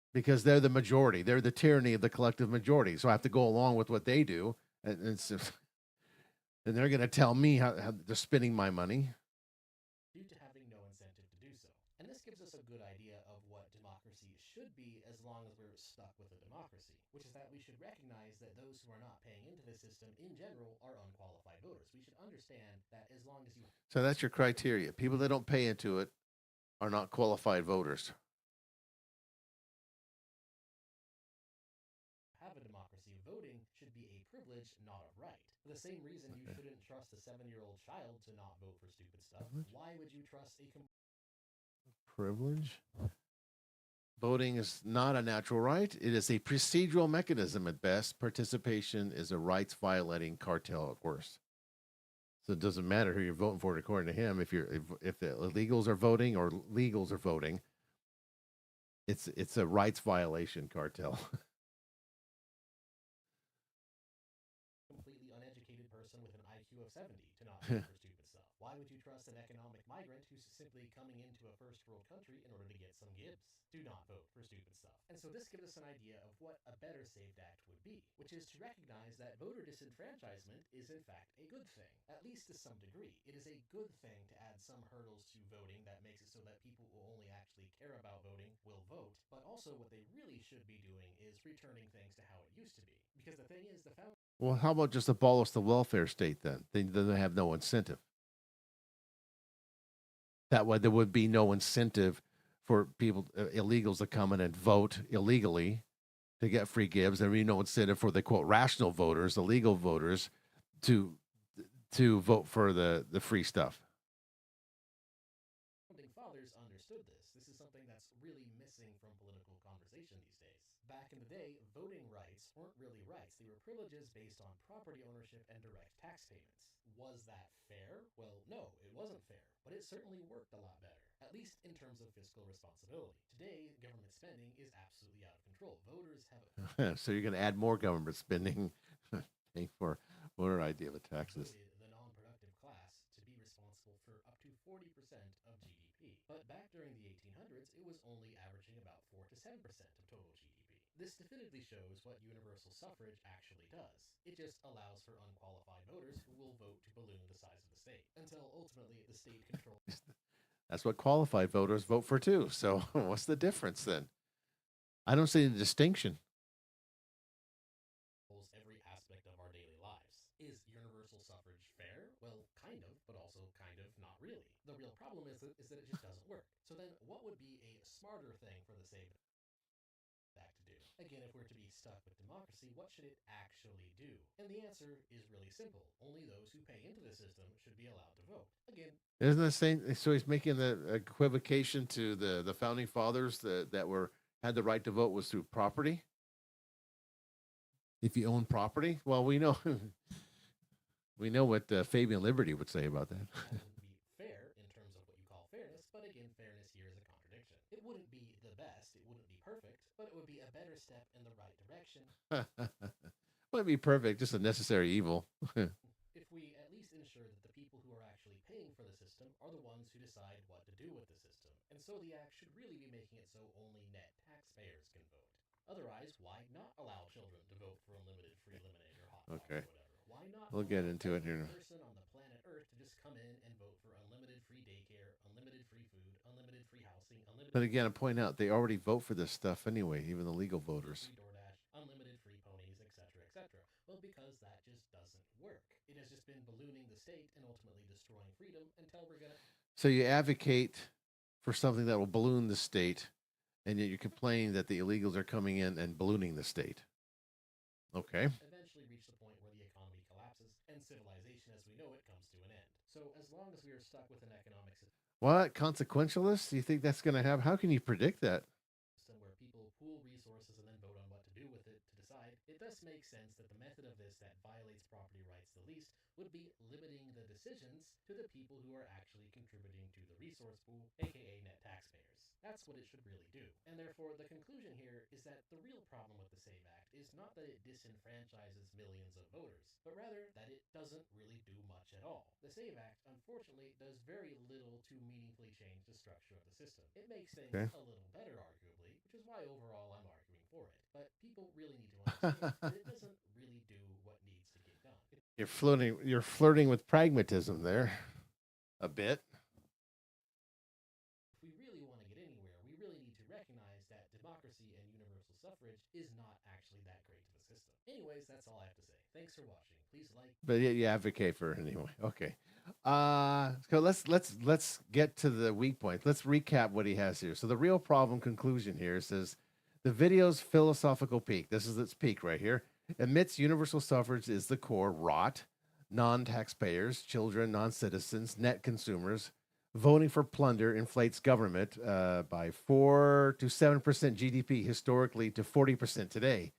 because they're the majority. They're the tyranny of the collective majority. So I have to go along with what they do, and they're going to tell me how they're spending my money. Due to having no incentive to do so. And this gives us a good idea of what democracy should be, as long as we're stuck with a democracy, which is that we should recognize that those who are not paying into the system in general are unqualified voters. We should understand that as long as you. So that's your criteria. People that don't pay into it are not qualified voters. Have a democracy, voting should be a privilege, not a right. For the same reason you shouldn't trust a 7-year-old child to not vote for stupid stuff. Why would you trust a privilege? Voting is not a natural right. It is a procedural mechanism at best. Participation is a rights-violating cartel at worst. So it doesn't matter who you're voting for, according to him. If the illegals are voting or legals are voting, it's a rights violation, cartel. completely uneducated person with an IQ of 70 to not vote for stupid stuff. Why would you trust an economic migrant who's simply coming into a first world country in order to get some gibs? Do not vote for stupid stuff. And so this gives us an idea of what a better SAVE Act would be, which is to recognize that voter disenfranchisement is in fact a good thing, at least to some degree. It is a good thing to add some hurdles to voting that makes it so that people who only actually care about voting will vote, but also what they really should be doing is returning things to how it used to be. Because the thing is, the founders Well, how about just abolish the welfare state then? Then they have no incentive. That way, there would be no incentive for people, illegals, to come in and vote illegally to get free gifts. There would be no incentive for the quote rational voters, the legal voters, to vote for the free stuff. founding fathers understood this. This is something that's really missing from political conversation these days. Back in the day, voting rights weren't really rights. They were privileges based on property ownership and direct tax payments. Was that fair? Well, no, it wasn't fair, but it certainly worked a lot better, at least in terms of fiscal responsibility. Today, government spending is absolutely out of control. Voters have So you're going to add more government spending paying for voter ID of taxes. the non-productive class to be responsible for up to 40% of GDP. But back during the 1800s, it was only averaging about 4 to 7% of total GDP. This definitively shows what universal suffrage actually does. It just allows for unqualified voters who will vote to balloon the size of the state, until ultimately the state controls That's what qualified voters vote for too. So what's the difference then? I don't see the distinction. every aspect of our daily lives. Is universal suffrage fair? Well, kind of, but also kind of not really. The real problem is that it just doesn't work. So then what would be a smarter thing for the SAVE Act to do? Again, if we're to be stuck with democracy, what should it actually do? And the answer is really simple. Only those who pay into the system should be allowed to vote. Again, Isn't the same? So he's making the equivocation to the founding fathers that had the right to vote was through property. If you own property, well, we know what Fabian Liberty would say about that. wouldn't be fair in terms of what you call fairness, but again, fairness here is a contradiction. It wouldn't be the best, it wouldn't be perfect, but it would be a better step in the right direction Wouldn't be perfect, just a necessary evil. if we at least ensure that the people who are actually paying for the system are the ones who decide what to do with the system. And so the act should really be making it so only net taxpayers can vote. Otherwise, why not allow children to vote for unlimited free lemonade or hot dogs Okay. or whatever? Why not We'll get allow into it every here. person on the planet Earth to just come in and vote for unlimited free daycare, unlimited free food, unlimited free housing, unlimited But again, I point out they already vote for this stuff anyway, even the legal voters. free DoorDash, unlimited free ponies, etc., etc. Well, because that just doesn't work. It has just been ballooning the state and ultimately destroying freedom until we're gonna So you advocate for something that will balloon the state, and yet you're complaining that the illegals are coming in and ballooning the state. Okay. eventually reach the point where the economy collapses and civilization as we know it comes to an end. So as long as we are stuck with an economic system What? Consequentialist? Do you think that's going to happen? How can you predict that? where people pool resources and then vote on what to do with it to decide, it does make sense that the method of this that violates property rights the least would be limiting the decisions to the people who are actually contributing to the resource pool, aka net taxpayers. That's what it should really do. And therefore, the conclusion here is that the real problem with the SAVE Act is not that it disenfranchises millions of voters, but rather that it doesn't really do much at all. The SAVE Act, unfortunately, does very little to meaningfully change the structure of the system. It makes things Okay. a little better, arguably, which is why overall I'm arguing for it. But people really need to understand that it doesn't really do what needs to get done. You're flirting with pragmatism there a bit. If we really want to get anywhere, we really need to recognize that democracy and universal suffrage is not actually that great of a system. Anyways, that's all I have to say. Thanks for watching. Please like. But yeah, you advocate for it anyway. Okay. So let's get to the weak point. Let's recap what he has here. So the real problem conclusion here says the video's philosophical peak. This is its peak right here. Admits universal suffrage is the core rot. Non-taxpayers, children, non-citizens, net consumers. Voting for plunder inflates government by 4 to 7% GDP historically to 40% today.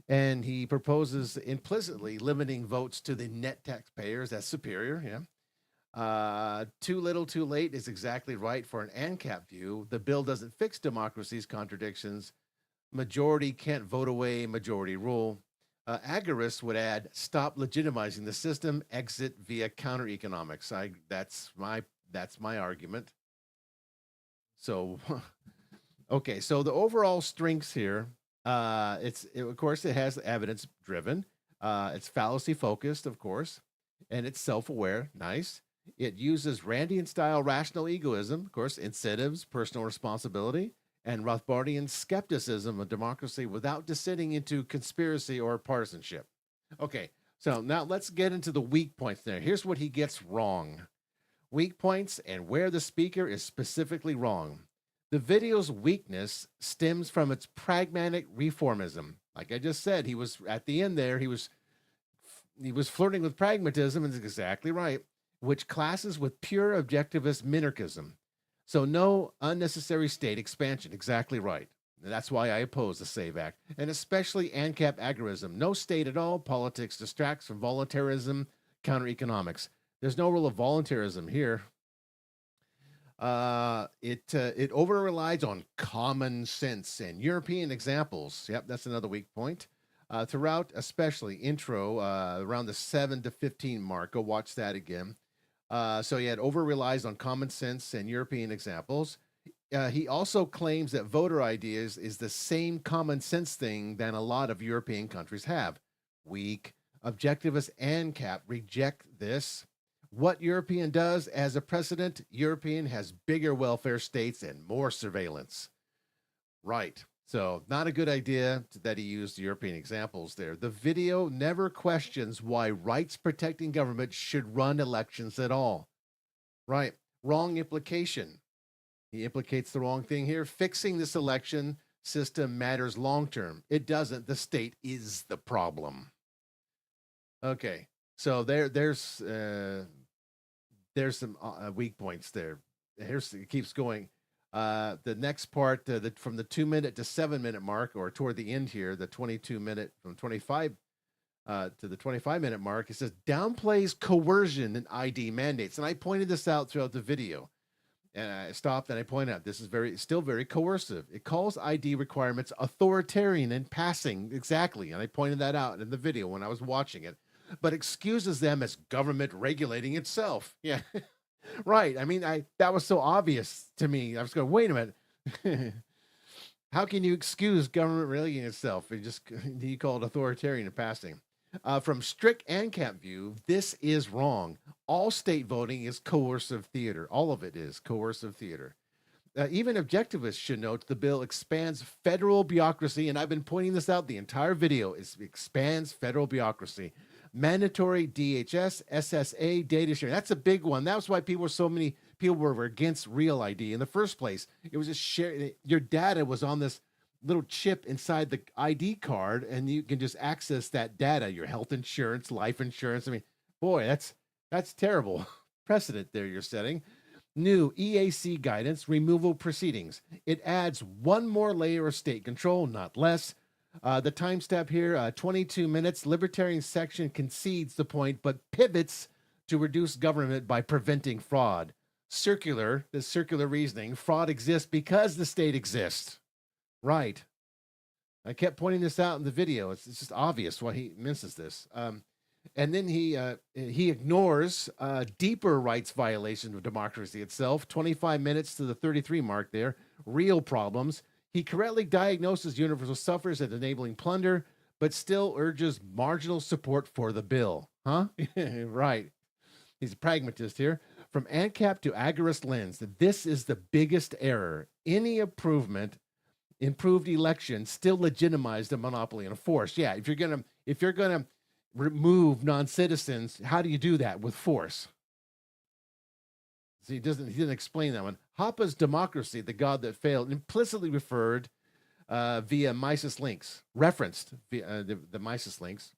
And he proposes implicitly limiting votes to the net taxpayers. That's superior, yeah. Too little, too late is exactly right for an ANCAP view. The bill doesn't fix democracy's contradictions. Majority can't vote away majority rule. Agorists would add, stop legitimizing the system, exit via counter economics. That's my argument. So, okay, so the overall strengths here, of course, it has evidence driven. It's fallacy focused, of course, and it's self-aware. Nice. It uses Randian style rational egoism, of course, incentives, personal responsibility, and Rothbardian skepticism of democracy without descending into conspiracy or partisanship. Okay, so now let's get into the weak points there. Here's what he gets wrong. Weak points and where the speaker is specifically wrong. The video's weakness stems from its pragmatic reformism. Like I just said, he was at the end there, he was flirting with pragmatism, and it's exactly right, which clashes with pure objectivist minarchism. So no unnecessary state expansion. Exactly right. That's why I oppose the SAVE Act, and especially ANCAP agorism. No state at all. Politics distracts from voluntarism, counter economics. There's no rule of voluntarism here. It over relies on common sense and European examples. Yep, that's another weak point. Throughout, especially intro, around the 7 to 15 mark. Go watch that again. So it over relies on common sense and European examples. He also claims that voter ideas is the same common sense thing than a lot of European countries have. Weak. Objectivists and ANCAP reject this. What European does as a precedent, European has bigger welfare states and more surveillance. Right. So not a good idea that he used European examples there. The video never questions why rights-protecting government should run elections at all. Right. Wrong implication. He implicates the wrong thing here. Fixing this election system matters long-term. It doesn't. The state is the problem. Okay. So there's some weak points there. It keeps going. The next part, from the 2 minute to 7 minute mark, or toward the end here, the 22 minute from 25 to the 25 minute mark, it says downplays coercion and ID mandates. And I pointed this out throughout the video, and I stopped and I pointed out this is still very coercive. It calls ID requirements authoritarian and passing. Exactly. And I pointed that out in the video when I was watching it, but excuses them as government regulating itself. Yeah. Right. I mean, that was so obvious to me. I was going, wait a minute. How can you excuse government regulating itself? You call it authoritarian and passing. From strict ANCAP view, this is wrong. All state voting is coercive theater. All of it is coercive theater. Even objectivists should note the bill expands federal bureaucracy, and I've been pointing this out the entire video. It expands federal bureaucracy. Mandatory DHS, SSA data sharing. That's a big one. That was why so many people were against Real ID in the first place. It was just your data was on this little chip inside the ID card, and you can just access that data, your health insurance, life insurance. I mean, boy, that's terrible precedent there you're setting. New EAC guidance, removal proceedings. It adds one more layer of state control, not less. The time step here, 22 minutes. Libertarian section concedes the point, but pivots to reduce government by preventing fraud. Circular reasoning. Fraud exists because the state exists. Right. I kept pointing this out in the video. It's just obvious why he minces this. And then he ignores deeper rights violations of democracy itself. 25 minutes to the 33 mark there. Real problems. He correctly diagnoses universal suffrage as enabling plunder, but still urges marginal support for the bill. Huh? Right. He's a pragmatist here. From ANCAP to agorist lens, this is the biggest error. Any improved election still legitimized a monopoly and a force. Yeah, if you're gonna remove non-citizens, how do you do that? With force. See, he didn't explain that one. Hoppe's democracy, the god that failed, implicitly referred via Mises links, referenced via the Mises links.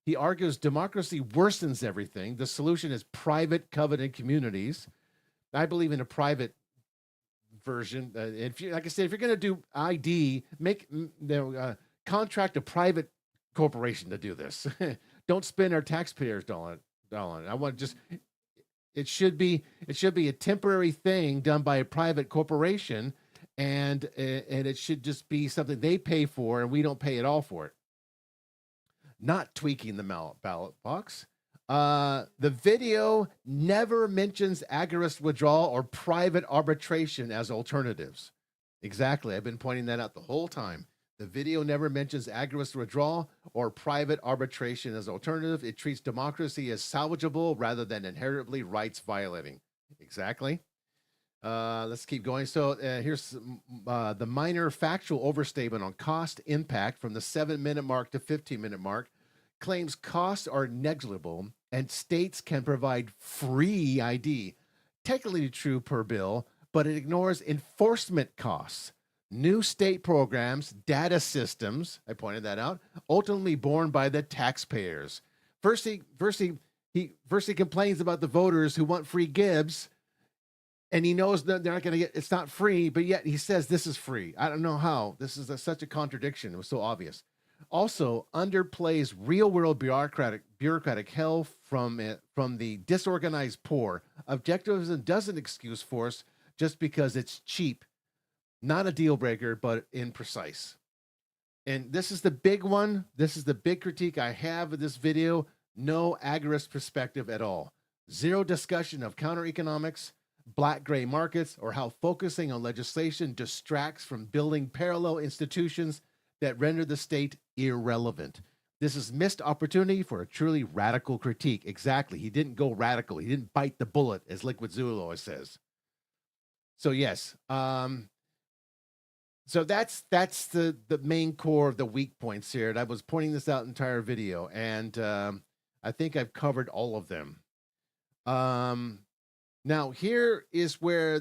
He argues democracy worsens everything. The solution is private covenant communities. I believe in a private version. Like I said, if you're going to do ID, contract a private corporation to do this. Don't spend our taxpayers' dollar on it. I want to just it should be a temporary thing done by a private corporation, and it should just be something they pay for, and we don't pay at all for it. Not tweaking the ballot box. The video never mentions agarist withdrawal or private arbitration as alternatives. Exactly. I've been pointing that out the whole time. The video never mentions agarist withdrawal or private arbitration as alternative. It treats democracy as salvageable rather than inherently rights violating. Exactly. Let's keep going. So here's the minor factual overstatement on cost impact from the 7-minute mark to 15-minute mark. Claims costs are negligible and states can provide free ID. Technically true per bill, but it ignores enforcement costs. New state programs, data systems, I pointed that out, ultimately borne by the taxpayers. First he complains about the voters who want free gibs, and he knows that they're not going to get, it's not free, but yet he says this is free. I don't know how. This is such a contradiction. It was so obvious. Also, underplays real-world bureaucratic hell from the disorganized poor. Objectivism doesn't excuse force just because it's cheap. Not a deal breaker, but imprecise. And this is the big one. This is the big critique I have of this video. No agarist perspective at all. Zero discussion of counter-economics, black-gray markets, or how focusing on legislation distracts from building parallel institutions that render the state irrelevant. This is missed opportunity for a truly radical critique. Exactly. He didn't go radical. He didn't bite the bullet, as Liquid Zulu always says. So yes, so that's the main core of the weak points here. And I was pointing this out entire video, and I think I've covered all of them. Now here is where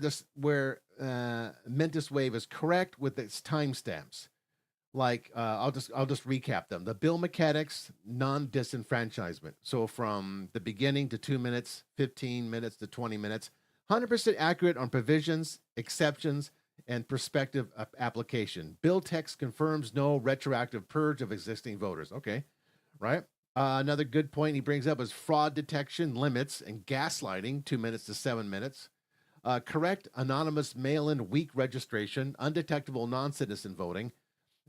MentisWave is correct with its timestamps. Like I'll just recap them. The bill mechanics, non-disenfranchisement. So from the beginning to 2 minutes, 15 minutes to 20 minutes, 100% accurate on provisions, exceptions, and prospective application. Bill text confirms no retroactive purge of existing voters. Okay, right? Another good point he brings up is fraud detection limits and gaslighting, 2 minutes to 7 minutes. Correct anonymous mail-in weak registration, undetectable non-citizen voting.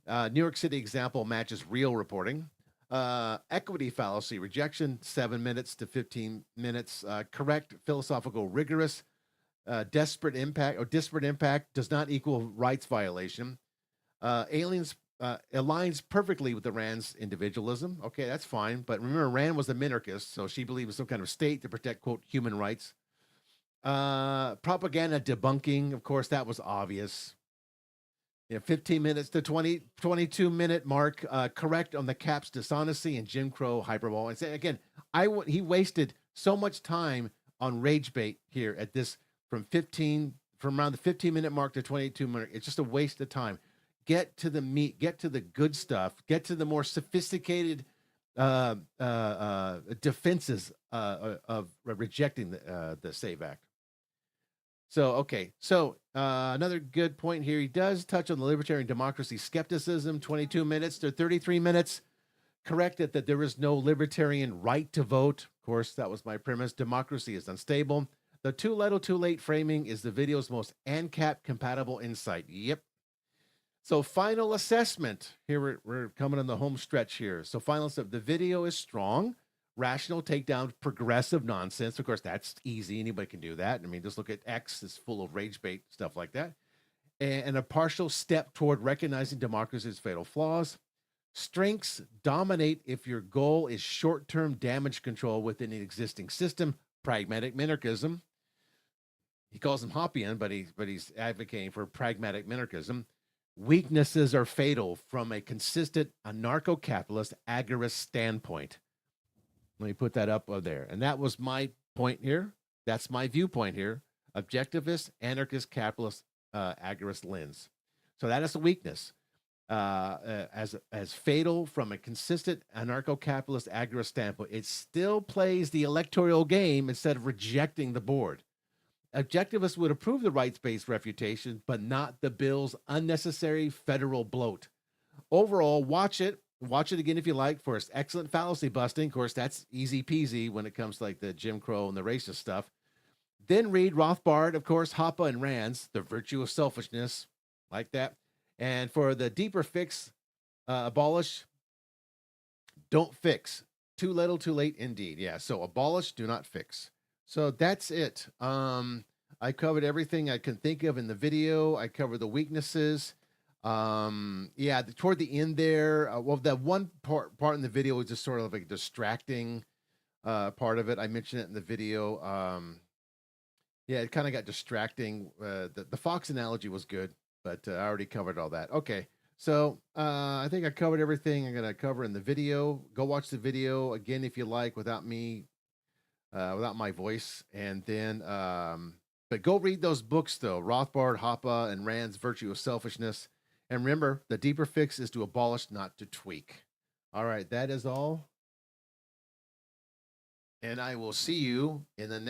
New York City example matches real reporting. Equity fallacy rejection, 7 minutes to 15 minutes. Correct philosophical rigorous. Disparate impact does not equal rights violation. Aliens aligns perfectly with the Rand's individualism. Okay, that's fine. But remember, Rand was a minarchist, so she believed in some kind of state to protect, quote, human rights. Propaganda debunking, of course, that was obvious. 15 minutes to 22-minute mark, correct on the Cap's dishonesty and Jim Crow hyperbole. And say again, he wasted so much time on rage bait here at this from around the 15-minute mark to 22-minute. It's just a waste of time. Get to the meat, get to the good stuff, get to the more sophisticated defenses of rejecting the SAVE Act. So, another good point here. He does touch on the libertarian democracy skepticism, 22 minutes to 33 minutes. Corrected that there is no libertarian right to vote. Of course, that was my premise. Democracy is unstable. The too little, too late framing is the video's most ANCAP compatible insight. Yep. So final assessment. Here we're coming on the home stretch here. So final assessment. The video is strong. Rational takedown, progressive nonsense. Of course, that's easy. Anybody can do that. I mean, just look at X. It's full of rage bait, stuff like that. And a partial step toward recognizing democracy's fatal flaws. Strengths dominate if your goal is short-term damage control within an existing system. Pragmatic minarchism. He calls him Hoppian, but he's advocating for pragmatic minarchism. Weaknesses are fatal from a consistent anarcho-capitalist agarist standpoint. Let me put that up there. And that was my point here. That's my viewpoint here. Objectivist, anarchist, capitalist, agarist lens. So that is a weakness. As fatal from a consistent anarcho-capitalist agarist standpoint, it still plays the electoral game instead of rejecting the board. Objectivists would approve the rights-based refutation, but not the bill's unnecessary federal bloat. Overall, watch it. Watch it again if you like for its excellent fallacy busting. Of course, that's easy peasy when it comes to like the Jim Crow and the racist stuff. Then read Rothbard, of course, Hoppe and Rand's The Virtue of Selfishness, like that. And for the deeper fix, abolish, don't fix. Too little, too late, indeed. Yeah. So abolish, do not fix. So that's it. I covered everything I can think of in the video. I covered the weaknesses. Yeah, toward the end there, well, that one part in the video was just sort of like distracting part of it. I mentioned it in the video. Yeah, it kind of got distracting. The fox analogy was good, but I already covered all that. Okay. So I think I covered everything I'm going to cover in the video. Go watch the video again if you like, without me, without my voice. And then, but go read those books though: Rothbard, Hoppe, and Rand's Virtue of Selfishness. And remember, the deeper fix is to abolish, not to tweak. All right, that is all. And I will see you in the next.